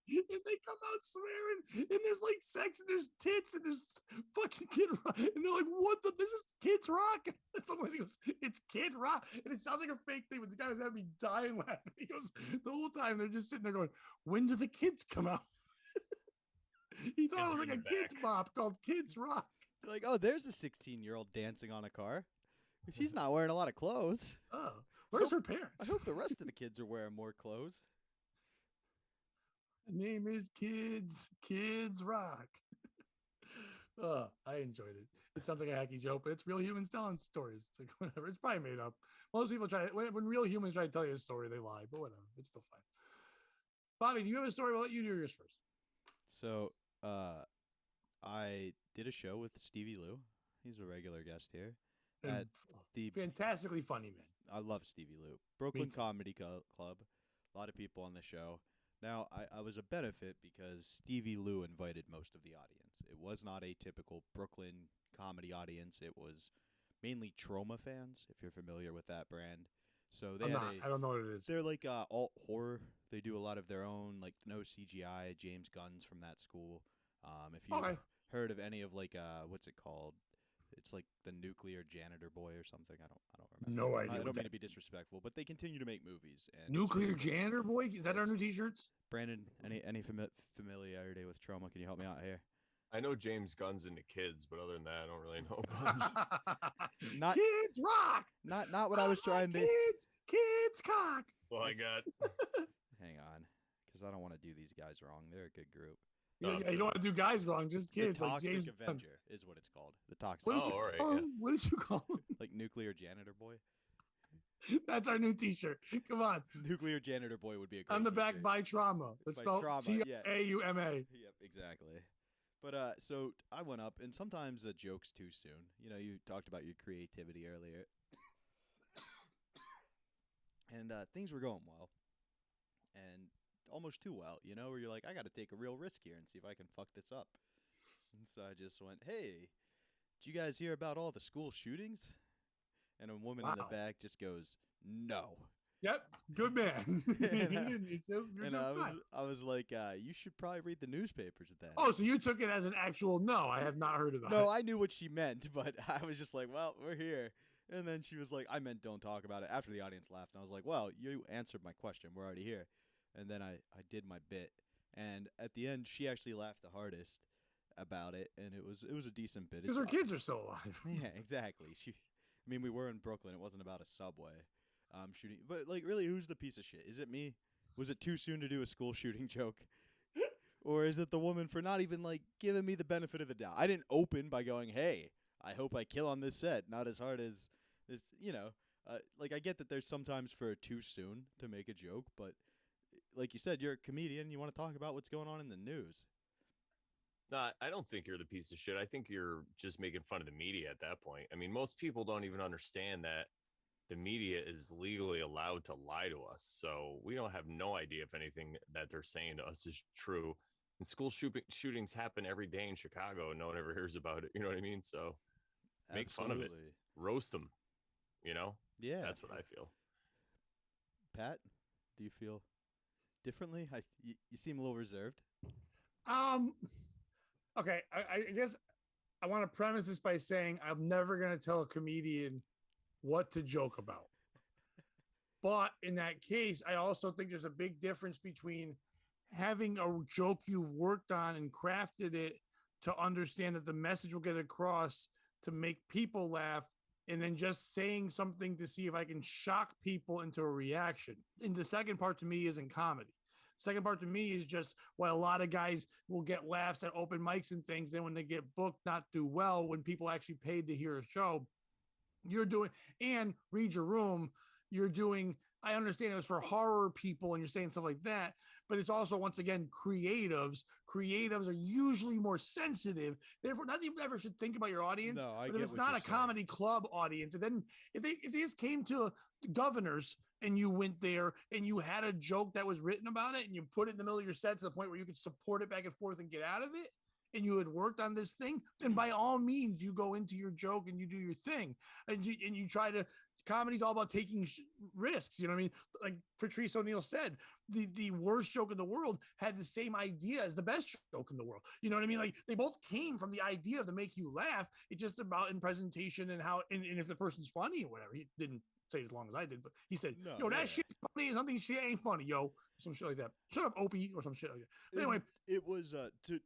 And they come out swearing, and there's like sex, and there's tits, and there's fucking Kid Rock. And they're like, what the? This is Kids Rock. And somebody goes, it's Kid Rock. And it sounds like a fake thing, but the guy was having me dying laughing. He goes, the whole time they're just sitting there going, when do the kids come out? He thought it was like a kids bop called Kids Rock. Like, oh, there's a 16-year-old dancing on a car. She's not wearing a lot of clothes. Oh, where's her parents? I hope the rest of the kids are wearing more clothes. The name is Kids Rock. I enjoyed it. It sounds like a hacky joke, but it's real humans telling stories. It's like whatever. It's probably made up. Most people when real humans try to tell you a story, they lie, but whatever. It's still fine. Bobby, do you have a story? We'll let you do yours first. So, I did a show with Stevie Lou. He's a regular guest here. At the fantastically funny man. I love Stevie Lou. Brooklyn Comedy Club. A lot of people on the show. Now, I was a benefit because Stevie Lou invited most of the audience. It was not a typical Brooklyn comedy audience. It was mainly Trauma fans, if you're familiar with that brand. So they I don't know what it is. They're like alt horror. They do a lot of their own, like no CGI. James Gunn's from that school. If you heard of any of like what's it called? It's like the Nuclear Janitor Boy or something. I don't remember. No idea. I don't mean to be disrespectful, but they continue to make movies. And Nuclear Janitor Boy? Is that our new t-shirts? Brandon, any familiarity with Trauma? Can you help me out here? I know James Gunn's into kids, but other than that, I don't really know. Not Kids Rock. Not what I was trying to. Kids cock. Well, I got. Hang on, because I don't want to do these guys wrong. They're a good group. Yeah, you don't want to do guys wrong, just kids. The Toxic like James Avenger is what it's called. The Toxic. All right. Yeah. What did you call him? Like Nuclear Janitor Boy. That's our new T-shirt. Come on. Nuclear Janitor Boy would be a great on the back t-shirt. by Trauma. Let's spell T-A-U-M-A. Yep, exactly. But so I went up, and sometimes a joke's too soon. You know, you talked about your creativity earlier, and things were going well, and almost too well. You know, where you're like, I got to take a real risk here and see if I can fuck this up. And so I just went, hey, did you guys hear about all the school shootings? And a woman in the back just goes, no. Yep, good man. I was like, you should probably read the newspapers then. Oh, so you took it as an actual no. I have not heard of that. No, I knew what she meant, but I was just like, well, we're here. And then she was like, I meant don't talk about it. After the audience laughed, and I was like, well, you answered my question. We're already here. And then I did my bit. And at the end, she actually laughed the hardest about it, and it was a decent bit. Because her kids are still alive. Yeah, exactly. We were in Brooklyn. It wasn't about a subway shooting. But, like, really, who's the piece of shit? Is it me? Was it too soon to do a school shooting joke? Or is it the woman for not even, like, giving me the benefit of the doubt? I didn't open by going, hey, I hope I kill on this set. Not as hard as this, you know. Like, I get that there's sometimes for too soon to make a joke, but like you said, you're a comedian. You want to talk about what's going on in the news. No, I don't think you're the piece of shit. I think you're just making fun of the media at that point. I mean, most people don't even understand that the media is legally allowed to lie to us. So we don't have no idea if anything that they're saying to us is true. And school shootings happen every day in Chicago, and no one ever hears about it. You know what I mean? So make fun of it. Roast them. You know? Yeah. That's what I feel. Pat, do you feel differently? You seem a little reserved. Okay, I guess I want to premise this by saying I'm never going to tell a comedian what to joke about. But in that case, I also think there's a big difference between having a joke you've worked on and crafted it to understand that the message will get across to make people laugh, and then just saying something to see if I can shock people into a reaction. And the second part to me isn't comedy. Second part to me is just why a lot of guys will get laughs at open mics and things. Then when they get booked, not do well when people actually paid to hear a show. You're doing and read your room. you're doing, I understand it was for horror people and you're saying stuff like that, but it's also, once again, creatives. Creatives are usually more sensitive. Therefore, not that you ever should think about your audience, No, I but if get it's what not you're a comedy club audience, and then if they just came to Governors and you went there and you had a joke that was written about it and you put it in the middle of your set to the point where you could support it back and forth and get out of it, and you had worked on this thing, then by all means you go into your joke and you do your thing, and you try to. Comedy's all about taking risks. You know what I mean? Like Patrice O'Neill said, the worst joke in the world had the same idea as the best joke in the world. You know what I mean? Like they both came from the idea of to make you laugh. It's just about in presentation and how, and if the person's funny or whatever. He didn't say it as long as I did, but he said, No, yo, that yeah. shit's funny. Something shit ain't funny, yo. Some shit like that. Shut up, Opie, or some shit like that. But anyway, it was to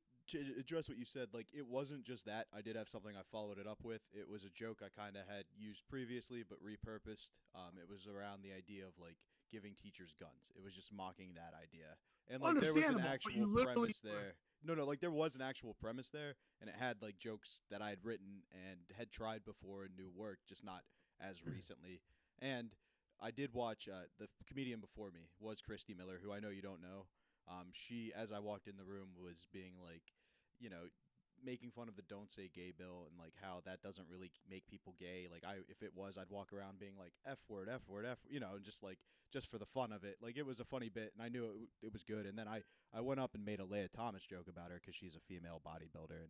address what you said, like it wasn't just that. I did have something I followed it up with. It was a joke I kind of had used previously but repurposed. It was around the idea of like giving teachers guns. It was just mocking that idea. And like there was an actual premise there. No, like there was an actual premise there, and it had like jokes that I had written and had tried before and knew worked, just not as recently. And I did watch the comedian before me was Christy Miller, who I know you don't know. She, as I walked in the room, was being like, making fun of the "Don't Say Gay" bill and like how that doesn't really make people gay. Like if it was, I'd walk around being like F word, F word, F, and just for the fun of it. Like it was a funny bit, and I knew it was good. And then I went up and made a Leah Thomas joke about her because she's a female bodybuilder, and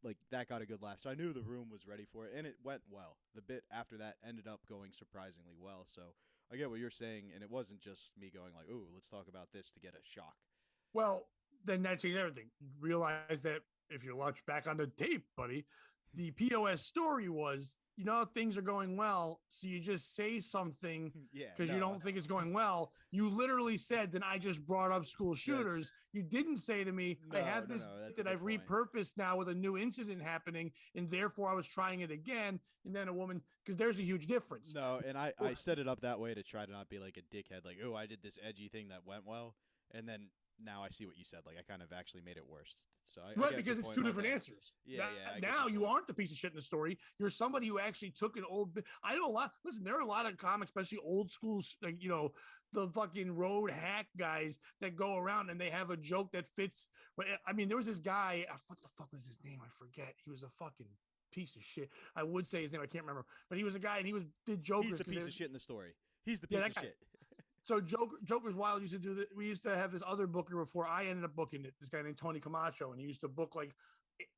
like that got a good laugh. So I knew the room was ready for it, and it went well. The bit after that ended up going surprisingly well. So I get what you're saying, and it wasn't just me going like, "Ooh, let's talk about this" to get a shock. Well, then that changed everything. Realize that if you watch back on the tape, buddy, the POS story was, things are going well. So you just say something because you don't think it's going well. You literally said, then I just brought up school shooters. You didn't say to me, I have this that I've repurposed now with a new incident happening. And therefore I was trying it again. And then a woman, because there's a huge difference. No, and I set it up that way to try to not be like a dickhead. Like, oh, I did this edgy thing that went well. And then now I see what you said. Like I kind of actually made it worse. So right, because it's two different answers. Yeah, now you aren't the piece of shit in the story. You're somebody who actually took an old. I know a lot. Listen, there are a lot of comics, especially old school, like the fucking road hack guys that go around and they have a joke that fits. I mean, there was this guy. What the fuck was his name? I forget. He was a fucking piece of shit. I would say his name. I can't remember. But he was a guy, and did jokers. He's the piece of shit in the story. He's the piece of shit. So Joker's Wild used to do that. We used to have this other booker before I ended up booking it. This guy named Tony Camacho, and he used to book like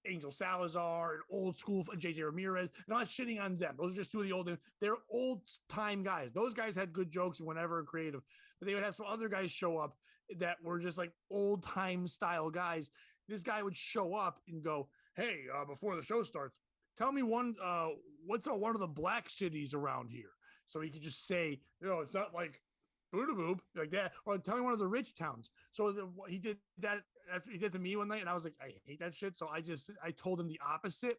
Angel Salazar and old school JJ Ramirez. And I'm not shitting on them. Those are just two of the old. They're old time guys. Those guys had good jokes and whenever creative. But they would have some other guys show up that were just like old time style guys. This guy would show up and go, "Hey, before the show starts, tell me what's one of the black cities around here." So he could just say, it's not like boob like that, or tell me one of the rich towns. So he did that after he did to me one night, and I was like, I hate that shit. So I told him the opposite.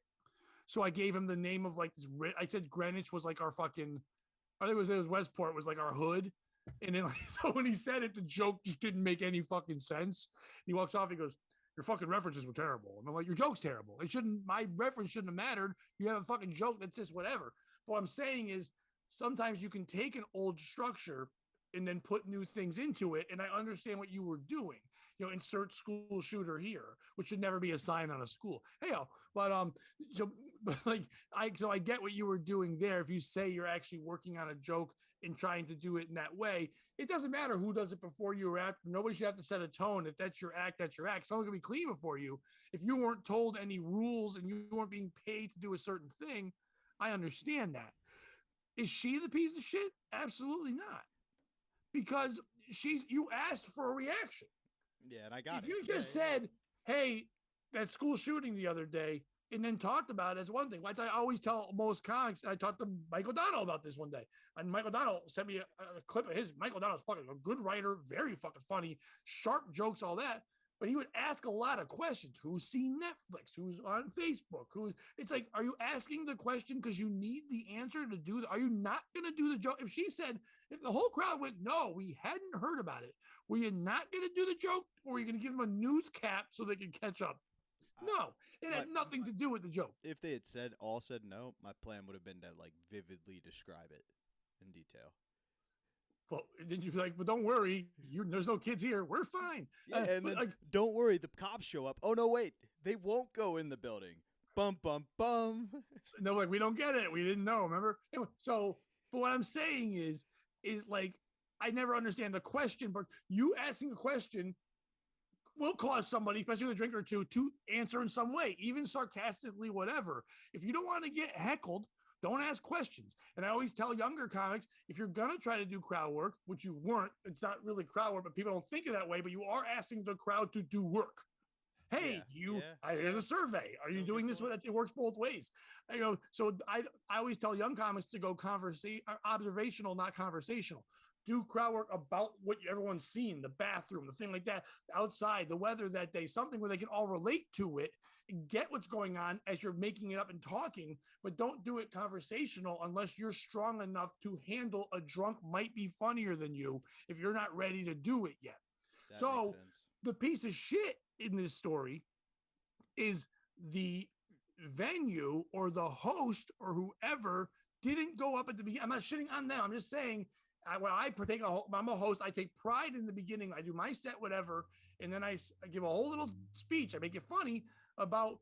So I gave him the name of like this. I said Greenwich was like our fucking. I think it was Westport was like our hood. And then so when he said it, the joke just didn't make any fucking sense. He walks off. He goes, "Your fucking references were terrible." And I'm like, "Your joke's terrible. My reference shouldn't have mattered. You have a fucking joke that's just whatever." But what I'm saying is sometimes you can take an old structure and then put new things into it. And I understand what you were doing, insert school shooter here, which should never be a sign on a school. Hey, I get what you were doing there. If you say you're actually working on a joke and trying to do it in that way, it doesn't matter who does it before you or after. Nobody should have to set a tone. If that's your act, that's your act. Someone can be clean before you. If you weren't told any rules and you weren't being paid to do a certain thing, I understand that. Is she the piece of shit? Absolutely not. Because you asked for a reaction. Yeah, and I got it. If you just said, "Hey, that school shooting the other day," and then talked about it, as one thing. Like I always tell most comics, I talked to Michael O'Donnell about this one day. And Michael O'Donnell sent me a clip of his. Michael O'Donnell's fucking a good writer, very fucking funny, sharp jokes, all that. But he would ask a lot of questions. Who's seen Netflix? Who's on Facebook? It's like, are you asking the question because you need the answer to do that? Are you not going to do the joke? If the whole crowd went, "No, we hadn't heard about it," were you not going to do the joke, or were you going to give them a news cap so they can catch up? No, it had nothing to do with the joke. If they had all said no, my plan would have been to like vividly describe it in detail. Well, then you'd be like, "But don't worry, there's no kids here. We're fine." Yeah, and then like, don't worry, the cops show up. Oh no, wait, they won't go in the building. Bum bum bum. no, like we don't get it. We didn't know. Remember? Anyway, so, but what I'm saying is like I never understand the question. But you asking a question will cause somebody, especially with a drink or two, to answer in some way, even sarcastically, whatever. If you don't want to get heckled, don't ask questions. And I always tell younger comics, if you're going to try to do crowd work, which you weren't, it's not really crowd work, but people don't think of that way, but you are asking the crowd to do work. Hey, here's a survey. Are you doing this? It works both ways. So I always tell young comics to go observational, not conversational. Do crowd work about what everyone's seen, the bathroom, the thing like that, outside, the weather that day, something where they can all relate to it and get what's going on as you're making it up and talking, but don't do it conversational unless you're strong enough to handle a drunk might be funnier than you if you're not ready to do it yet. That so makes sense. The piece of shit in this story is the venue or the host or whoever didn't go up at the beginning. I'm not shitting on them. I'm just saying when I'm a host, I take pride in the beginning. I do my set, whatever. And then I give a whole little speech. I make it funny about,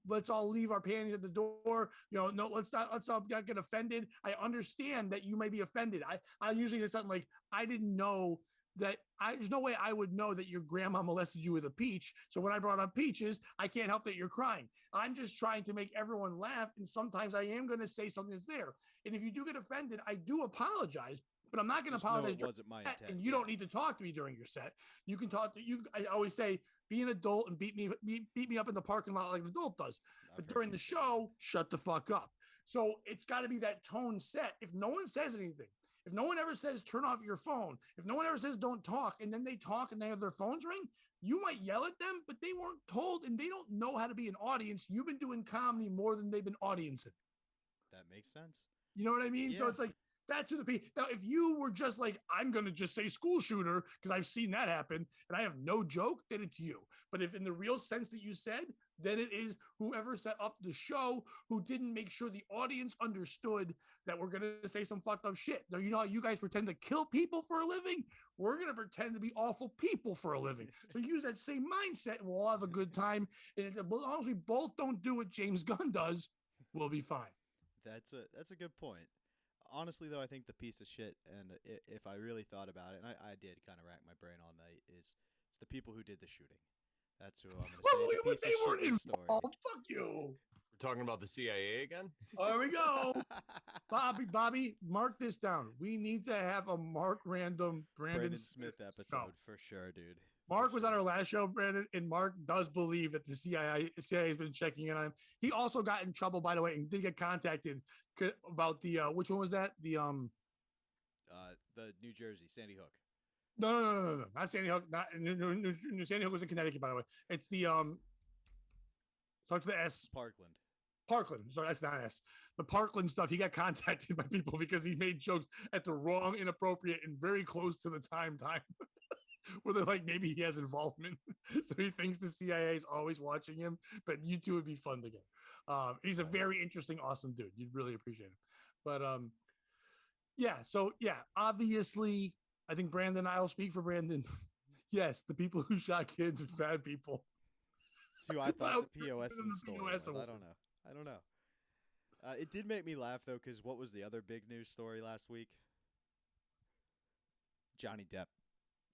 let's all leave our panties at the door. No, let's not get offended. I understand that you may be offended. I usually say something like, I didn't know that there's no way I would know that your grandma molested you with a peach. So when I brought up peaches, I can't help that you're crying. I'm just trying to make everyone laugh. And sometimes I am going to say something that's there. And if you do get offended, I do apologize, but I'm not going to apologize. It wasn't my intent. And you don't need to talk to me during your set. You can talk to you. I always say, be an adult and beat me up in the parking lot like an adult does. But during the show, shut the fuck up. So it's got to be that tone set. If no one says anything, if no one ever says, turn off your phone, if no one ever says, don't talk, and then they talk and they have their phones ring, you might yell at them, but they weren't told and they don't know how to be an audience. You've been doing comedy more than they've been audiencing. That makes sense. You know what I mean? Yeah. So it's like, that's who the people. Now, if you were just like, I'm going to just say school shooter, because I've seen that happen and I have no joke, then it's you. But if in the real sense that you said, then it is whoever set up the show who didn't make sure the audience understood that we're going to say some fucked up shit. Now, you know how you guys pretend to kill people for a living? We're going to pretend to be awful people for a living. So use that same mindset and we'll all have a good time. And as long as we both don't do what James Gunn does, we'll be fine. That's a good point. Honestly, though, I think the piece of shit, and if I really thought about it, and I did kind of rack my brain on that, it's the people who did the shooting. That's who I'm going to say. But they weren't involved. Fuck you. We're talking about the CIA again? Oh, there we go. Bobby, mark this down. We need to have a Mark Random Brandon Smith episode for sure, dude. Mark was on our last show, Brandon, and Mark does believe that the CIA has been checking in on him. He also got in trouble, by the way, and did get contacted about the which one was that? The New Jersey Sandy Hook. No, not Sandy Hook. Not New Sandy Hook was in Connecticut, by the way. It's the starts with the S. Parkland. Sorry, that's not an S. The Parkland stuff. He got contacted by people because he made jokes at the wrong, inappropriate, and very close to the time. Where they're like, maybe he has involvement. So he thinks the CIA is always watching him, but you two would be fun together. He's a very interesting, awesome dude. You'd really appreciate him. But obviously, I think Brandon, I'll speak for Brandon. Yes, the people who shot kids are bad people. That's who I thought the POS in the story was. I don't know. It did make me laugh, though, because what was the other big news story last week? Johnny Depp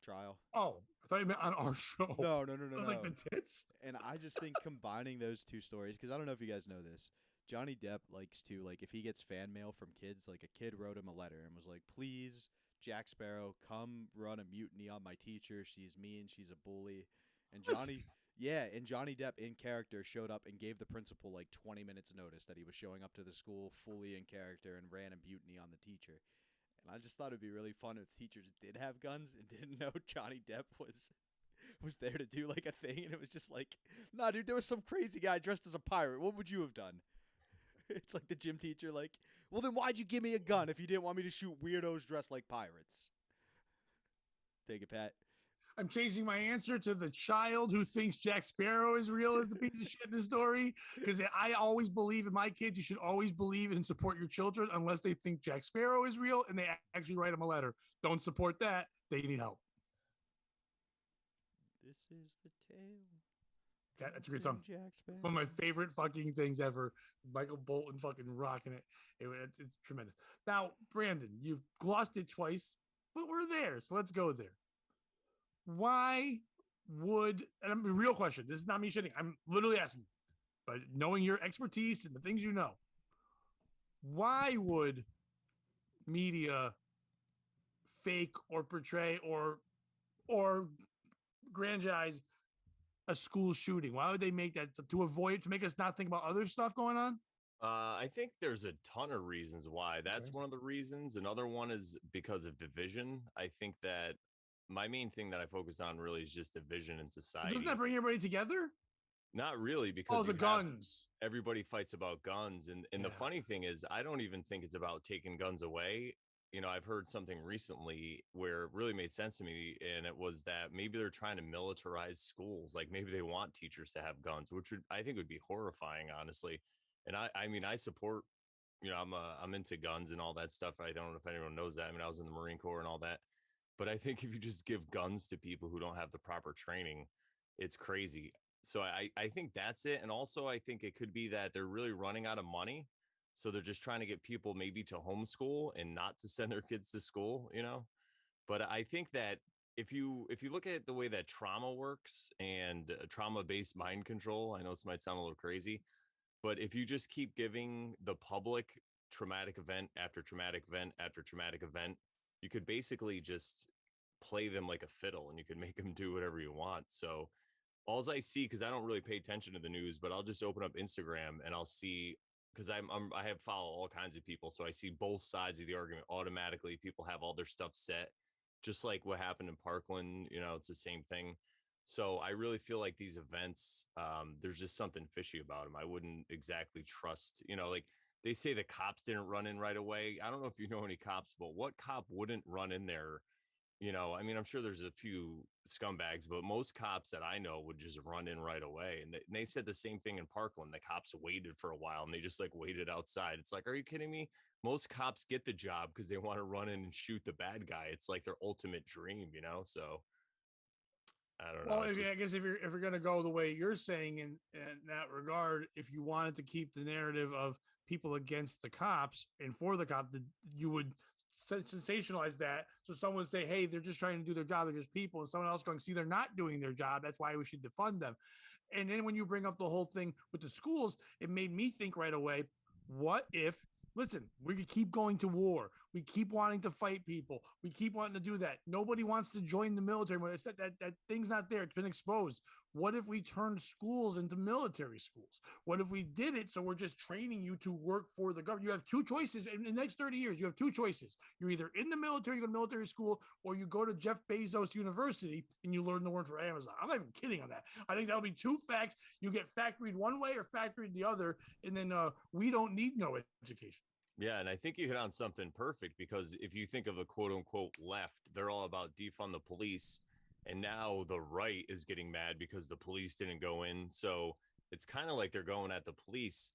trial. Oh, I thought you meant on our show. No. Like the tits. And I just think combining those two stories, because I don't know if you guys know this, Johnny Depp likes to, like, if he gets fan mail from kids, like a kid wrote him a letter and was like, please, Jack Sparrow, come run a mutiny on my teacher. She's mean. She's a bully. And Johnny Depp in character showed up and gave the principal like 20 minutes notice that he was showing up to the school fully in character and ran a mutiny on the teacher. And I just thought it'd be really fun if teachers did have guns and didn't know Johnny Depp was there to do like a thing, and it was just like, nah, dude, there was some crazy guy dressed as a pirate. What would you have done? It's like the gym teacher, like, well, then why'd you give me a gun if you didn't want me to shoot weirdos dressed like pirates? Take it, Pat. I'm changing my answer to the child who thinks Jack Sparrow is real as the piece of shit in the story. Because I always believe in my kids, you should always believe and support your children unless they think Jack Sparrow is real and they actually write them a letter. Don't support that. They need help. This is the tale. Yeah, that's a great song. One of my favorite fucking things ever. Michael Bolton fucking rocking it. It's tremendous. Now, Brandon, you've glossed it twice, but we're there. So let's go there. Why would, and I'm a real question. This is not me shitting. I'm literally asking, but knowing your expertise and the things you know, why would media fake or portray or grandize a school shooting? Why would they make that to make us not think about other stuff going on? I think there's a ton of reasons why. That's one of the reasons. Another one is because of division. I think that my main thing that I focus on really is just division in society. Doesn't that bring everybody together? Not really, because the guns. Everybody fights about guns. And the funny thing is, I don't even think it's about taking guns away. You know, I've heard something recently where it really made sense to me. And it was that maybe they're trying to militarize schools. Like maybe they want teachers to have guns, which I think would be horrifying, honestly. And I mean, I support, you know, I'm into guns and all that stuff. I don't know if anyone knows that. I mean, I was in the Marine Corps and all that. But I think if you just give guns to people who don't have the proper training, it's crazy. So I think that's it. And also, I think it could be that they're really running out of money. So they're just trying to get people maybe to homeschool and not to send their kids to school, you know. But I think that if you look at the way that trauma works and trauma-based mind control, I know this might sound a little crazy, but if you just keep giving the public traumatic event after traumatic event after traumatic event, you could basically just play them like a fiddle and you could make them do whatever you want. So all I see, because I don't really pay attention to the news, but I'll just open up Instagram and I'll see, because I have follow all kinds of people. So I see both sides of the argument automatically. People have all their stuff set, just like what happened in Parkland. You know, it's the same thing. So I really feel like these events, there's just something fishy about them. I wouldn't exactly trust, you know, like they say the cops didn't run in right away. I don't know if you know any cops, but what cop wouldn't run in there? You know, I mean, I'm sure there's a few scumbags, but most cops that I know would just run in right away. And they said the same thing in Parkland. The cops waited for a while and they just like waited outside. It's like, are you kidding me? Most cops get the job because they want to run in and shoot the bad guy. It's like their ultimate dream, you know? So I don't know. Well, I guess if you're going to go the way you're saying in that regard, if you wanted to keep the narrative of people against the cops and for the cop, you would sensationalize that. So someone would say, hey, they're just trying to do their job. They're just people. And someone else going, see, they're not doing their job. That's why we should defund them. And then when you bring up the whole thing with the schools, it made me think right away, what if, listen, we could keep going to war. We keep wanting to fight people. We keep wanting to do that. Nobody wants to join the military. It's that thing's not there. It's been exposed. What if we turned schools into military schools? What if we did it so we're just training you to work for the government? You have two choices. In the next 30 years, you have two choices. You're either in the military, you go to military school, or you go to Jeff Bezos University and you learn to work for Amazon. I'm not even kidding on that. I think that'll be two facts. You get factoried one way or factoried the other, and then we don't need no education. Yeah, and I think you hit on something perfect, because if you think of the quote unquote left, they're all about defund the police. And now the right is getting mad because the police didn't go in. So it's kind of like they're going at the police.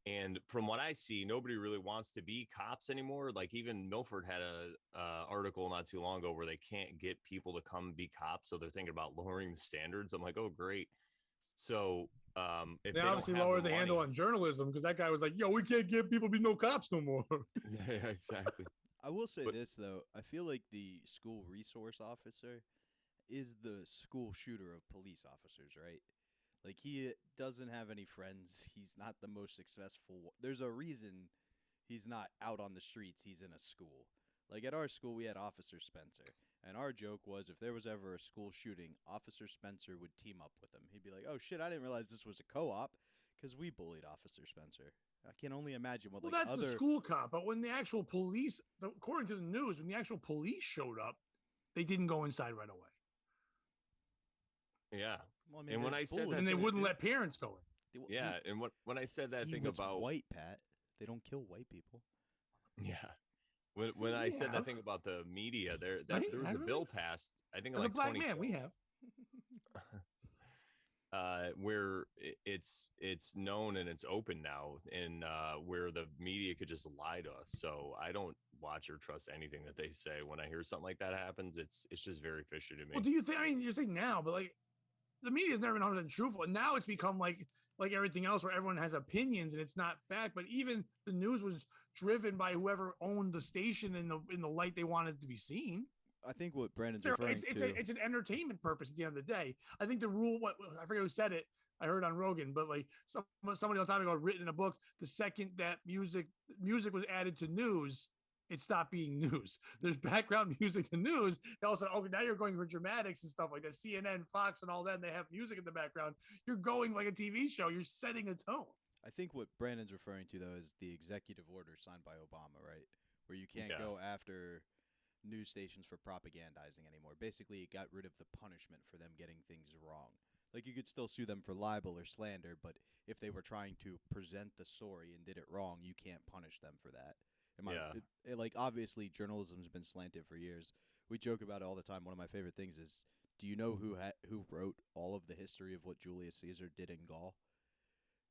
And from what I see, nobody really wants to be cops anymore. Like even Milford had a article not too long ago where they can't get people to come be cops. So they're thinking about lowering the standards. I'm like, oh, great. So if they obviously lowered the handle on journalism, because that guy was like, yo, we can't get people to be no cops no more. Yeah, exactly. I will say this, though. I feel like the school resource officer is the school shooter of police officers, right? Like, he doesn't have any friends. He's not the most successful. There's a reason he's not out on the streets. He's in a school. Like, at our school, we had Officer Spencer. And our joke was, if there was ever a school shooting, Officer Spencer would team up with him. He'd be like, oh, shit, I didn't realize this was a co-op, because we bullied Officer Spencer. I can only imagine what, that's the school cop. But when the actual police, according to the news, when the actual police showed up, they didn't go inside right away. Yeah. Well, I mean, and when I said that, and they wouldn't let parents go in. Yeah, and when I said that thing about white, Pat, they don't kill white people. Yeah, When I We said that have. thing about the media, Right? there was a Haven't bill we? passed, I think in As a like black man, 2012, we have. where it's known and it's open now, and where the media could just lie to us. So I don't watch or trust anything that they say. When I hear something like that happens, it's just very fishy to Well, me. do you think? I mean, you're saying now, but like the media's never been 100% truthful, and now it's become like everything else, where everyone has opinions and it's not fact. But even the news was driven by whoever owned the station in the light they wanted to be seen. I think what Brandon's referring to. It's an entertainment purpose at the end of the day. I think the rule, what I forget who said it, I heard on Rogan, but like somebody a long time ago written in a book, the second that music was added to news, it stopped being news. There's background music to news. They all said, "Oh, now you're going for dramatics and stuff like that." CNN, Fox, and all that, and they have music in the background. You're going like a TV show. You're setting a tone. I think what Brandon's referring to though is the executive order signed by Obama, right? Where you can't go after news stations for propagandizing anymore. Basically, it got rid of the punishment for them getting things wrong. Like, you could still sue them for libel or slander, but if they were trying to present the story and did it wrong, you can't punish them for that. Like, obviously, journalism's been slanted for years. We joke about it all the time. One of my favorite things is, do you know who wrote all of the history of what Julius Caesar did in Gaul?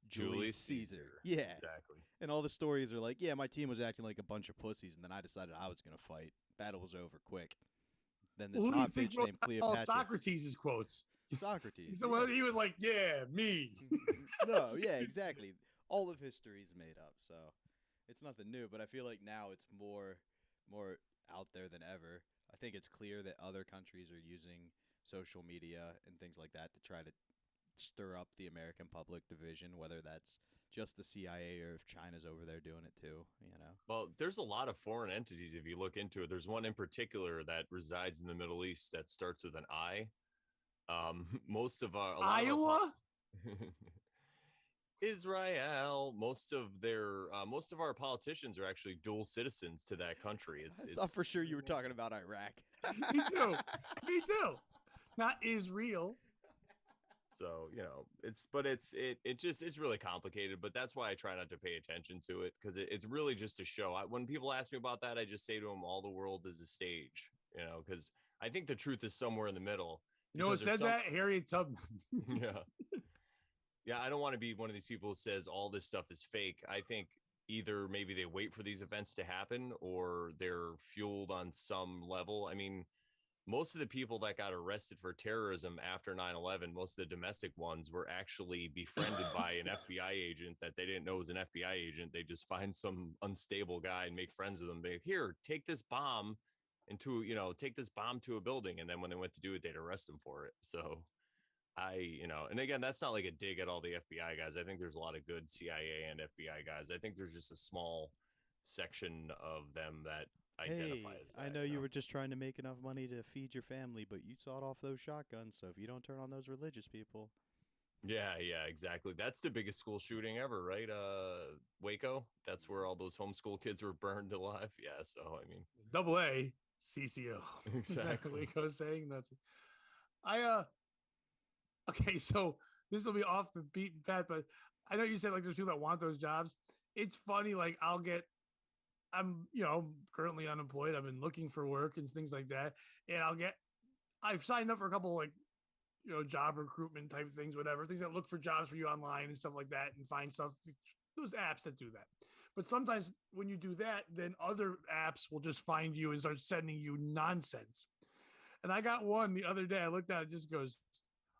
Julius Caesar. Yeah. Exactly. And all the stories are like, yeah, my team was acting like a bunch of pussies, and then I decided I was going to fight. Battle was over quick. Then this hot bitch named Cleopatra. Socrates' quotes. Socrates. So yeah. he was like, "Yeah, me." No, yeah, exactly. All of history is made up, so it's nothing new. But I feel like now it's more out there than ever. I think it's clear that other countries are using social media and things like that to try to stir up the American public division, whether that's just the CIA or if China's over there doing it too, you know. Well, there's a lot of foreign entities if you look into it. There's one in particular that resides in the Middle East that starts with an I. Most of our Iowa, Israel, most of our politicians are actually dual citizens to that country. I thought for sure you were talking about Iraq. Me too. Me too. Not Israel. So, you know, it's really complicated, but that's why I try not to pay attention to it, because it's really just a show. When people ask me about that, I just say to them, all the world is a stage, you know, because I think the truth is somewhere in the middle. You know who said that? Harriet Tubman. Yeah. Yeah, I don't want to be one of these people who says all this stuff is fake. I think either maybe they wait for these events to happen or they're fueled on some level. I mean, most of the people that got arrested for terrorism after 9/11, most of the domestic ones were actually befriended by an FBI agent that they didn't know was an FBI agent. They just find some unstable guy and make friends with them. They here, take this bomb take this bomb to a building. And then when they went to do it, they'd arrest them for it. So and again, that's not like a dig at all the FBI guys. I think there's a lot of good CIA and FBI guys. I think there's just a small section of them that identify as that. I know you were just trying to make enough money to feed your family, but you sawed off those shotguns. So if you don't turn on those religious people. Yeah, exactly. That's the biggest school shooting ever, right? Waco. That's where all those homeschool kids were burned alive. Yeah. So, I mean, AA CCO. Exactly. Waco saying that's. Okay, so this will be off the beaten path, but I know you said like there's people that want those jobs. It's funny, like I'm currently unemployed. I've been looking for work and things like that, and I've signed up for a couple like job recruitment type things, whatever, things that look for jobs for you online and stuff like that, and find stuff. Those apps that do that. But sometimes when you do that, then other apps will just find you and start sending you nonsense. And I got one the other day. I looked at it, just goes,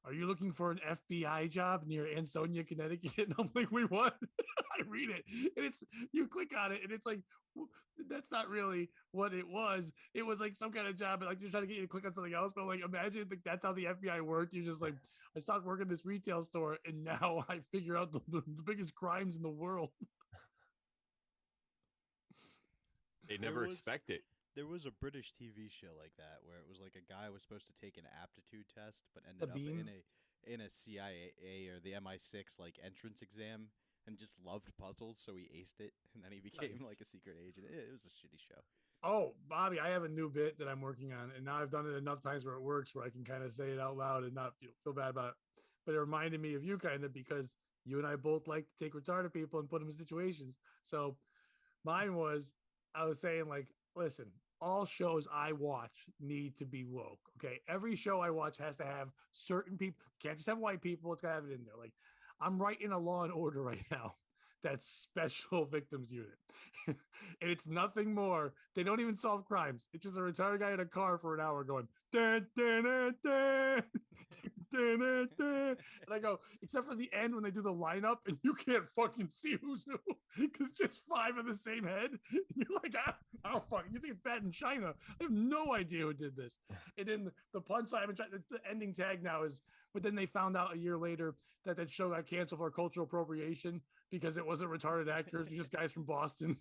"Are you looking for an FBI job near Ansonia, Connecticut?" And I'm like, "Wait, what?" I read it, and you click on it, and it's like, that's not really what it was. It was like some kind of job, but like you're trying to get you to click on something else. But like, imagine that's how the FBI worked. You're just like, I stopped working this retail store, and now I figure out the biggest crimes in the world. They never expect it. There was a British TV show like that where it was like a guy was supposed to take an aptitude test, but ended up in a CIA or the MI6 like entrance exam and just loved puzzles, so he aced it, and then he became like a secret agent. It was a shitty show. Oh, Bobby, I have a new bit that I'm working on, and now I've done it enough times where it works, where I can kind of say it out loud and not feel bad about it. But it reminded me of you kind of because you and I both like to take retarded people and put them in situations. So mine was, I was saying like, listen, all shows I watch need to be woke. Okay. Every show I watch has to have certain people. Can't just have white people. It's got to have it in there. Like I'm writing a Law and Order right now. That's Special Victims Unit. And it's nothing more. They don't even solve crimes. It's just a retired guy in a car for an hour going, dun, dun, dun, dun, dun, dun, dun. And I go, except for the end when they do the lineup and you can't fucking see who's who because just 5 of the same head. And you're like, I don't fucking, you think it's bad in China. I have no idea who did this. And then the punchline, the ending tag now is, but then they found out a year later that show got canceled for cultural appropriation because it wasn't retarded actors, just guys from Boston.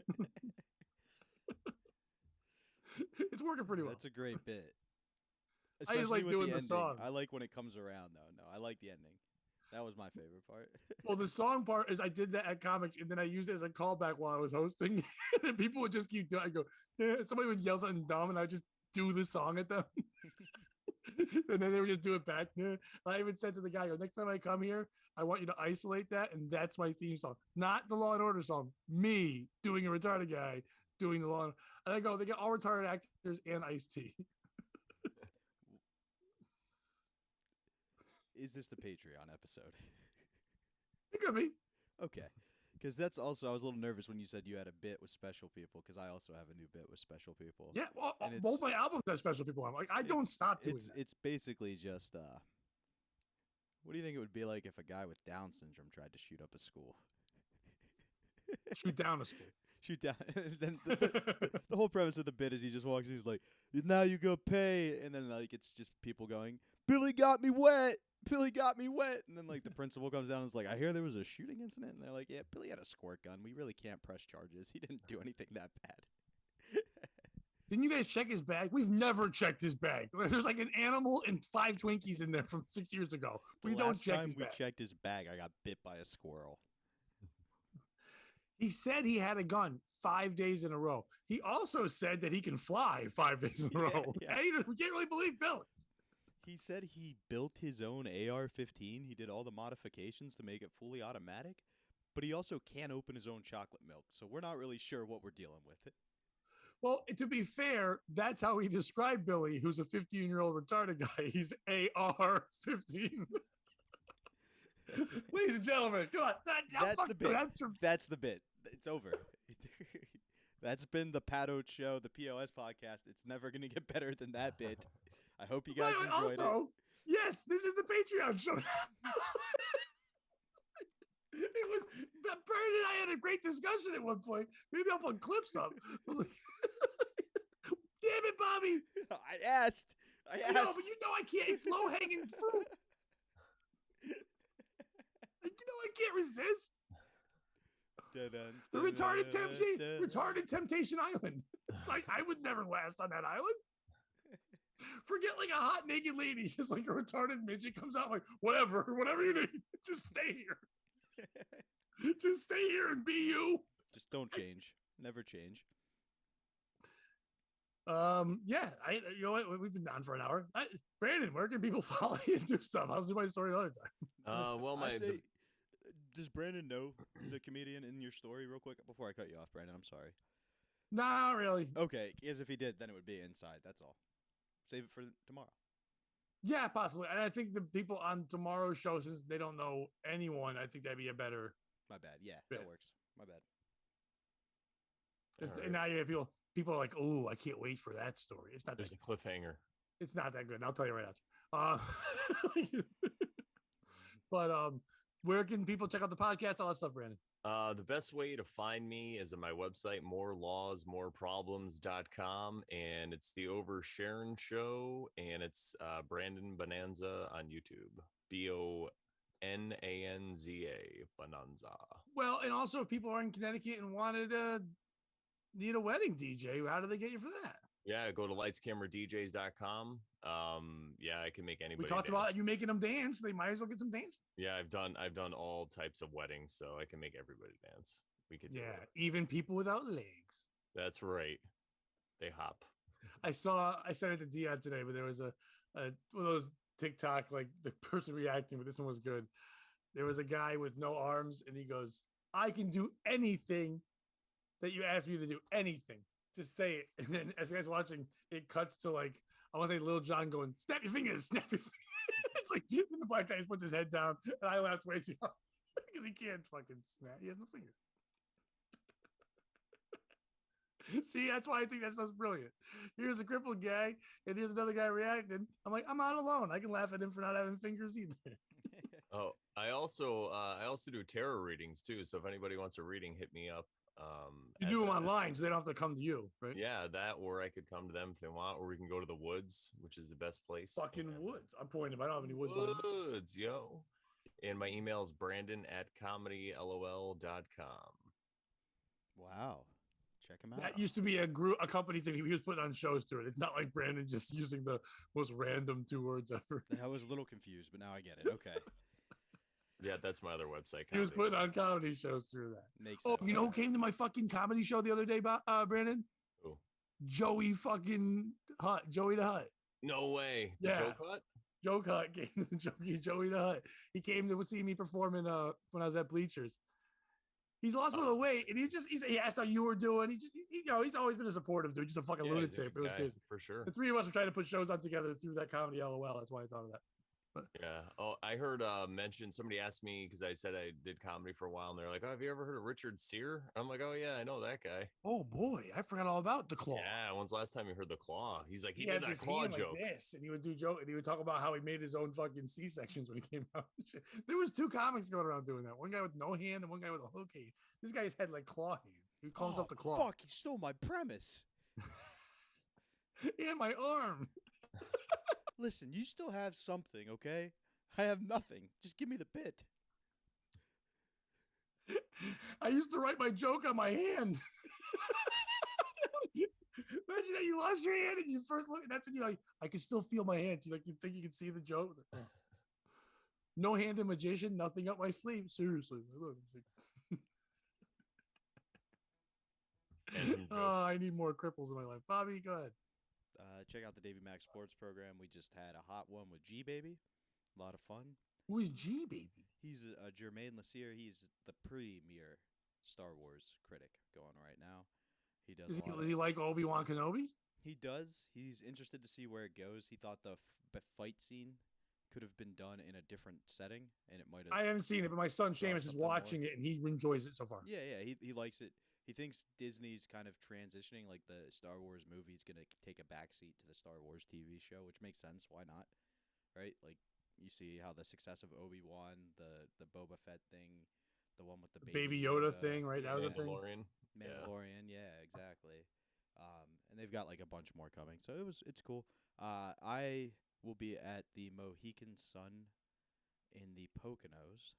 It's working pretty well. That's a great bit. I just like doing the song. I like when it comes around, though. No, I like the ending. That was my favorite part. Well, the song part is I did that at comics, and then I used it as a callback while I was hosting. And people would just keep doing. I go, yeah. Somebody would yell something dumb, and I would just do the song at them. And then they would just do it back. Yeah. I even said to the guy, I go, next time I come here, I want you to isolate that, and that's my theme song, not the Law and Order song. Me doing a retarded guy doing the Law. And I go, they get all retarded actors and Ice-T. Is this the Patreon episode? It could be. Okay. Because that's also, I was a little nervous when you said you had a bit with special people, because I also have a new bit with special people. Yeah, well, both my albums have special people on. Like, I don't stop doing that. It's basically just, what do you think it would be like if a guy with Down syndrome tried to shoot up a school? Shoot down a school. Shoot down. Then the whole premise of the bit is he just walks, he's like, now you go pay. And then, like, it's just people going, Billy got me wet. Billy got me wet. And then, like, the principal comes down and is like, I hear there was a shooting incident. And they're like, yeah, Billy had a squirt gun. We really can't press charges. He didn't do anything that bad. Didn't you guys check his bag? We've never checked his bag. There's like an animal and 5 Twinkies in there from 6 years ago. We don't check his bag. We checked his bag, I got bit by a squirrel. He said he had a gun 5 days in a row. He also said that he can fly 5 days in a row. Yeah. Hey, we can't really believe Billy. He said he built his own AR-15. He did all the modifications to make it fully automatic, but he also can't open his own chocolate milk. So we're not really sure what we're dealing with. Well, to be fair, that's how he described Billy, who's a 15-year-old retarded guy. He's AR-15. Ladies and gentlemen, come on. That's the bit. That's the bit. It's over. That's been the Pat Oates Show, the POS podcast. It's never going to get better than that bit. I hope you guys enjoyed it. Yes, this is the Patreon show. It was Bird and I had a great discussion at one point. Maybe I'll put clips up. Damn it, Bobby! I asked. No, but you know I can't. It's low hanging fruit. I can't resist. The retarded Temptation Island. It's like I would never last on that island. Forget like a hot naked lady, just like a retarded midget comes out like whatever you need. Just stay here. Just stay here and be you. Just don't change. Never change. Yeah, you know what? We've been on for an hour. Brandon, where can people follow you and do stuff? I'll do my story another time. Well, does Brandon know the comedian in your story real quick before I cut you off, Brandon? I'm sorry. Nah, really. Okay, because if he did, then it would be inside. That's all. Save it for tomorrow. Yeah, possibly. And I think the people on tomorrow's show, since they don't know anyone, I think that'd be a better. My bad. Yeah, that works. My bad. Just, and now you have people are like, oh, I can't wait for that story. It's not. There's a cliffhanger. It's not that good. And I'll tell you right after. But where can people check out the podcast? All that stuff, Brandon. The best way to find me is at my website, morelawsmoreproblems.com, and it's the Over Sharon Show, and it's Brandon Bonanza on YouTube. Bonanza Bonanza. Well, and also if people are in Connecticut and need a wedding DJ, how do they get you for that? Yeah, go to lightscameradjs.com. Yeah, I can make anybody. We talked dance. about you making them dance. They might as well get some dance. Yeah, I've done all types of weddings, so I can make everybody dance. We could. Yeah, even people without legs. That's right. They hop. I said it to Dion today, but there was a one of those TikTok, like the person reacting, but this one was good. There was a guy with no arms, and he goes, "I can do anything that you ask me to do. Anything." just say it. And then as you guys watching, it cuts to like, I want to say Lil Jon going, snap your fingers, snap your fingers. It's like the black guy puts his head down, and I laughed way too hard because he can't fucking snap. He has no fingers. See, that's why I think that stuff's brilliant. Here's a crippled guy, and here's another guy reacting. I'm like, I'm not alone. I can laugh at him for not having fingers either. Oh, I also do tarot readings too. So if anybody wants a reading, hit me up. You do them online, so they don't have to come to you, right? Yeah, that, or I could come to them if they want, or we can go to the woods, which is the best place. Fucking woods. I'm pointing, but I don't have any woods. Woods, yo. And my email is brandon@comedylol.com. Wow. Check him out. That used to be a company thing. He was putting on shows to it. It's not like Brandon just using the most random 2 words ever. I was a little confused, but now I get it. Okay. Yeah, that's my other website. He was putting on comedy shows through that. Makes Oh, sense. you know who came to my fucking comedy show the other day, Brandon? Who? Joey fucking Hut. Joey the Hut. No way. The Yeah. Joe Cut? Joe Hut came to the Joey the Hut. He came to see me performing when I was at Bleachers. He's lost a little weight, and he asked how you were doing. He's always been a supportive dude, just a fucking lunatic. It was crazy for sure. The three of us were trying to put shows on together through that comedy LOL. That's why I thought of that. But yeah. Oh, I heard mention, somebody asked me because I said I did comedy for a while, and they're like, "Oh, have you ever heard of Richard Sear?" I'm like, "Oh yeah, I know that guy." Oh boy, I forgot all about the Claw. Yeah, when's the last time you heard the Claw? He's like, he had did that this claw hand joke. like this, and he would do joke, and he would talk about how he made his own fucking C sections when he came out. There was 2 comics going around doing that. One guy with no hand and one guy with a hook hand. This guy's had like claw hand. He calls himself the Claw. Fuck, he stole my premise. And my arm. Listen, you still have something, okay? I have nothing. Just give me the bit. I used to write my joke on my hand. Imagine that you lost your hand and you first look, and that's when you're like, I can still feel my hands. You think you can see the joke? No handed magician, nothing up my sleeve. Seriously. Oh, I need more cripples in my life. Bobby, go ahead. Check out the Davey Max Sports program. We just had a hot one with G Baby. A lot of fun. Who is G Baby? He's Jermaine Lassier. He's the premier Star Wars critic going right now. He does. Does he like Obi-Wan Kenobi? He does. He's interested to see where it goes. He thought the fight scene could have been done in a different setting, and it might have. I haven't seen it, but my son Seamus is watching it, and he enjoys it so far. Yeah. He likes it. He thinks Disney's kind of transitioning, like the Star Wars movie's going to take a backseat to the Star Wars TV show, which makes sense. Why not? Right? Like, you see how the success of Obi-Wan, the Boba Fett thing, the one with the Baby Yoda thing, right? That was a thing. Mandalorian, yeah, exactly. And they've got like a bunch more coming, so it's cool. I will be at the Mohican Sun in the Poconos,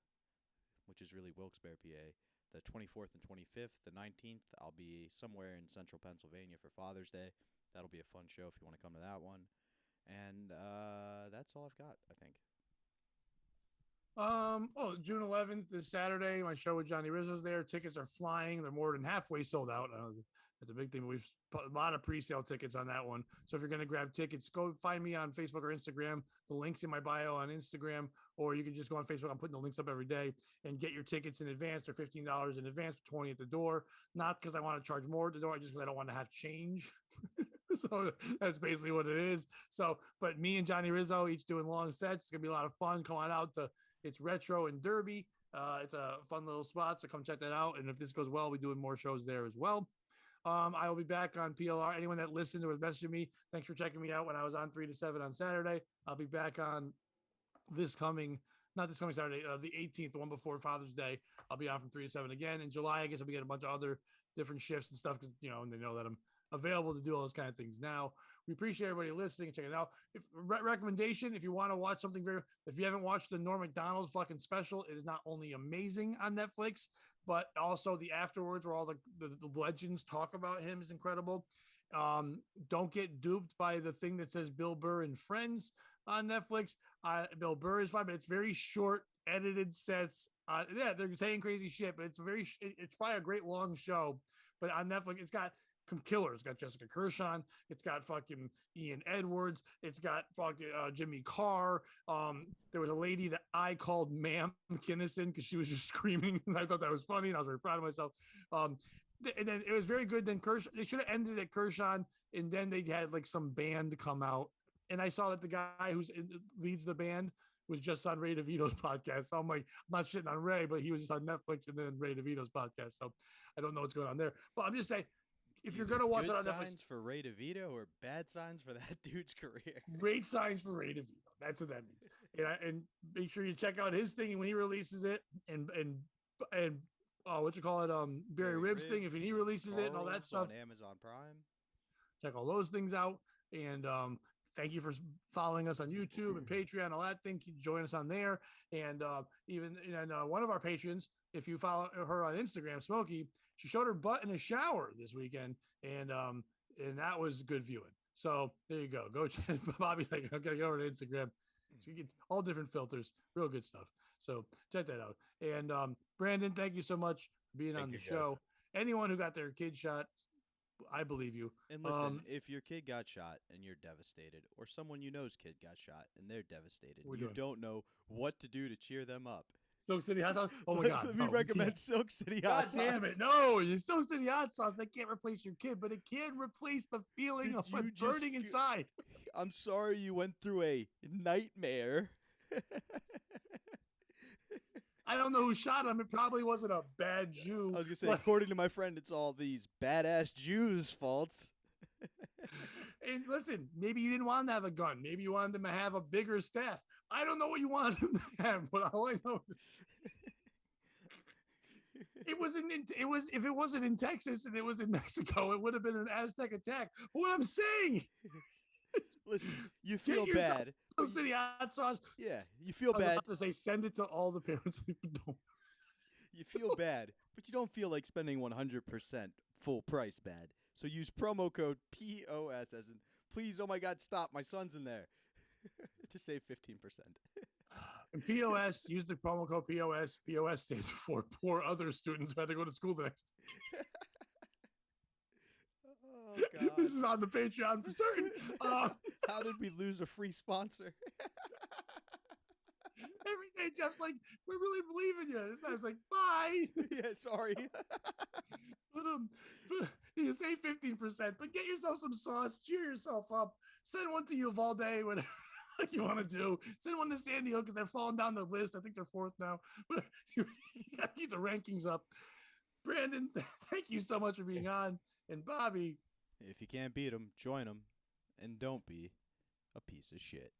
which is really Wilkes-Barre, PA. The 24th and 25th, the 19th, I'll be somewhere in central Pennsylvania for Father's Day. That'll be a fun show if you want to come to that one. And that's all I've got, I think. June 11th is Saturday. My show with Johnny Rizzo's there. Tickets are flying. They're more than halfway sold out. That's a big thing. We've put a lot of pre-sale tickets on that one. So if you're going to grab tickets, go find me on Facebook or Instagram. The link's in my bio on Instagram, or you can just go on Facebook. I'm putting the links up every day and get your tickets in advance. They're $15 in advance, $20 at the door. Not because I want to charge more at the door, just because I don't want to have change. So that's basically what it is. So, but me and Johnny Rizzo each doing long sets. It's gonna be a lot of fun. Come on out it's Retro and Derby. It's a fun little spot, so come check that out. And if this goes well, we'll be doing more shows there as well. I will be back on PLR. Anyone that listened or was messaging me, thanks for checking me out when I was on 3 to 7 on Saturday. I'll be back on not this coming Saturday, the 18th, the one before Father's Day. I'll be on from 3 to 7 again. In July, I guess I'll be getting a bunch of other different shifts and stuff because, and they know that I'm available to do all those kind of things now. We appreciate everybody listening and checking it out. Recommendation, if you want to watch something if you haven't watched the Norm Macdonald fucking special, it is not only amazing on Netflix, but also the afterwards where all the legends talk about him is incredible. Don't get duped by the thing that says Bill Burr and Friends on Netflix. Bill Burr is fine, but it's very short, edited sets. They're saying crazy shit, but it's probably a great long show. But on Netflix, it's got some killers. It's got Jessica Kirshon. It's got fucking Ian Edwards. It's got fucking Jimmy Carr. There was a lady that I called Ma'am Kinnison because she was just screaming, and I thought that was funny, and I was very proud of myself. and then it was very good. Then Kershaw, they should have ended at Kershaw, and then they had like some band come out. And I saw that the guy leads the band was just on Ray DeVito's podcast. So I'm like, I'm not shitting on Ray, but he was just on Netflix and then Ray DeVito's podcast. So I don't know what's going on there. But I'm just saying, if you're gonna watch it on Netflix, signs for Ray DeVito or bad signs for that dude's career? Great signs for Ray DeVito. That's what that means. And make sure you check out his thing when he releases it, and what you call it, Barry Ribs thing if he releases it and all that stuff on Amazon Prime. Check all those things out, and thank you for following us on YouTube and Patreon, all that thing. Join us on there, and even one of our patrons, if you follow her on Instagram, Smokey, she showed her butt in a shower this weekend, and that was good viewing. So there you go. Go. Bobby's like, I'm gonna go over to Instagram. So you get all different filters, real good stuff. So check that out. And Brandon, thank you so much for being on the show. Anyone who got their kid shot, I believe you. And listen, if your kid got shot and you're devastated, or someone you know's kid got shot and they're devastated, you don't know what to do to cheer them up. Silk City Hot Sauce? Oh my God. Let me recommend Silk City Hot Sauce. God damn it. No, Silk City Hot Sauce, they can't replace your kid, but it can replace the feeling of burning inside. I'm sorry you went through a nightmare. I don't know who shot him. It probably wasn't a bad Jew. I was going to say, according to my friend, it's all these badass Jews' faults. And listen, maybe you didn't want him to have a gun. Maybe you wanted him to have a bigger staff. I don't know what you wanted him to have, but all I know is if it wasn't in Texas and it was in Mexico, it would have been an Aztec attack. But what I'm saying, listen, you feel bad. Silk City Hot Sauce. Yeah, you feel bad. I was about to say, send it to all the parents. You feel bad, but you don't feel like spending 100% full price bad. So use promo code POS as in, please, oh my God, stop, my son's in there, to save 15%. And POS, use the promo code POS. POS stands for poor other students who had to go to school the next day. Oh, God. This is on the Patreon for certain. How did we lose a free sponsor? Every day, Jeff's like, we really believe in you. This time it's like, bye. Yeah, sorry. But you save 15%, but get yourself some sauce, cheer yourself up, send one to Uvalde, whatever like you want to do. Send one to San Diego because they're falling down the list. I think they're fourth now. But you got to keep the rankings up. Brandon, thank you so much for being on. And Bobby, if you can't beat them, join them, and don't be a piece of shit.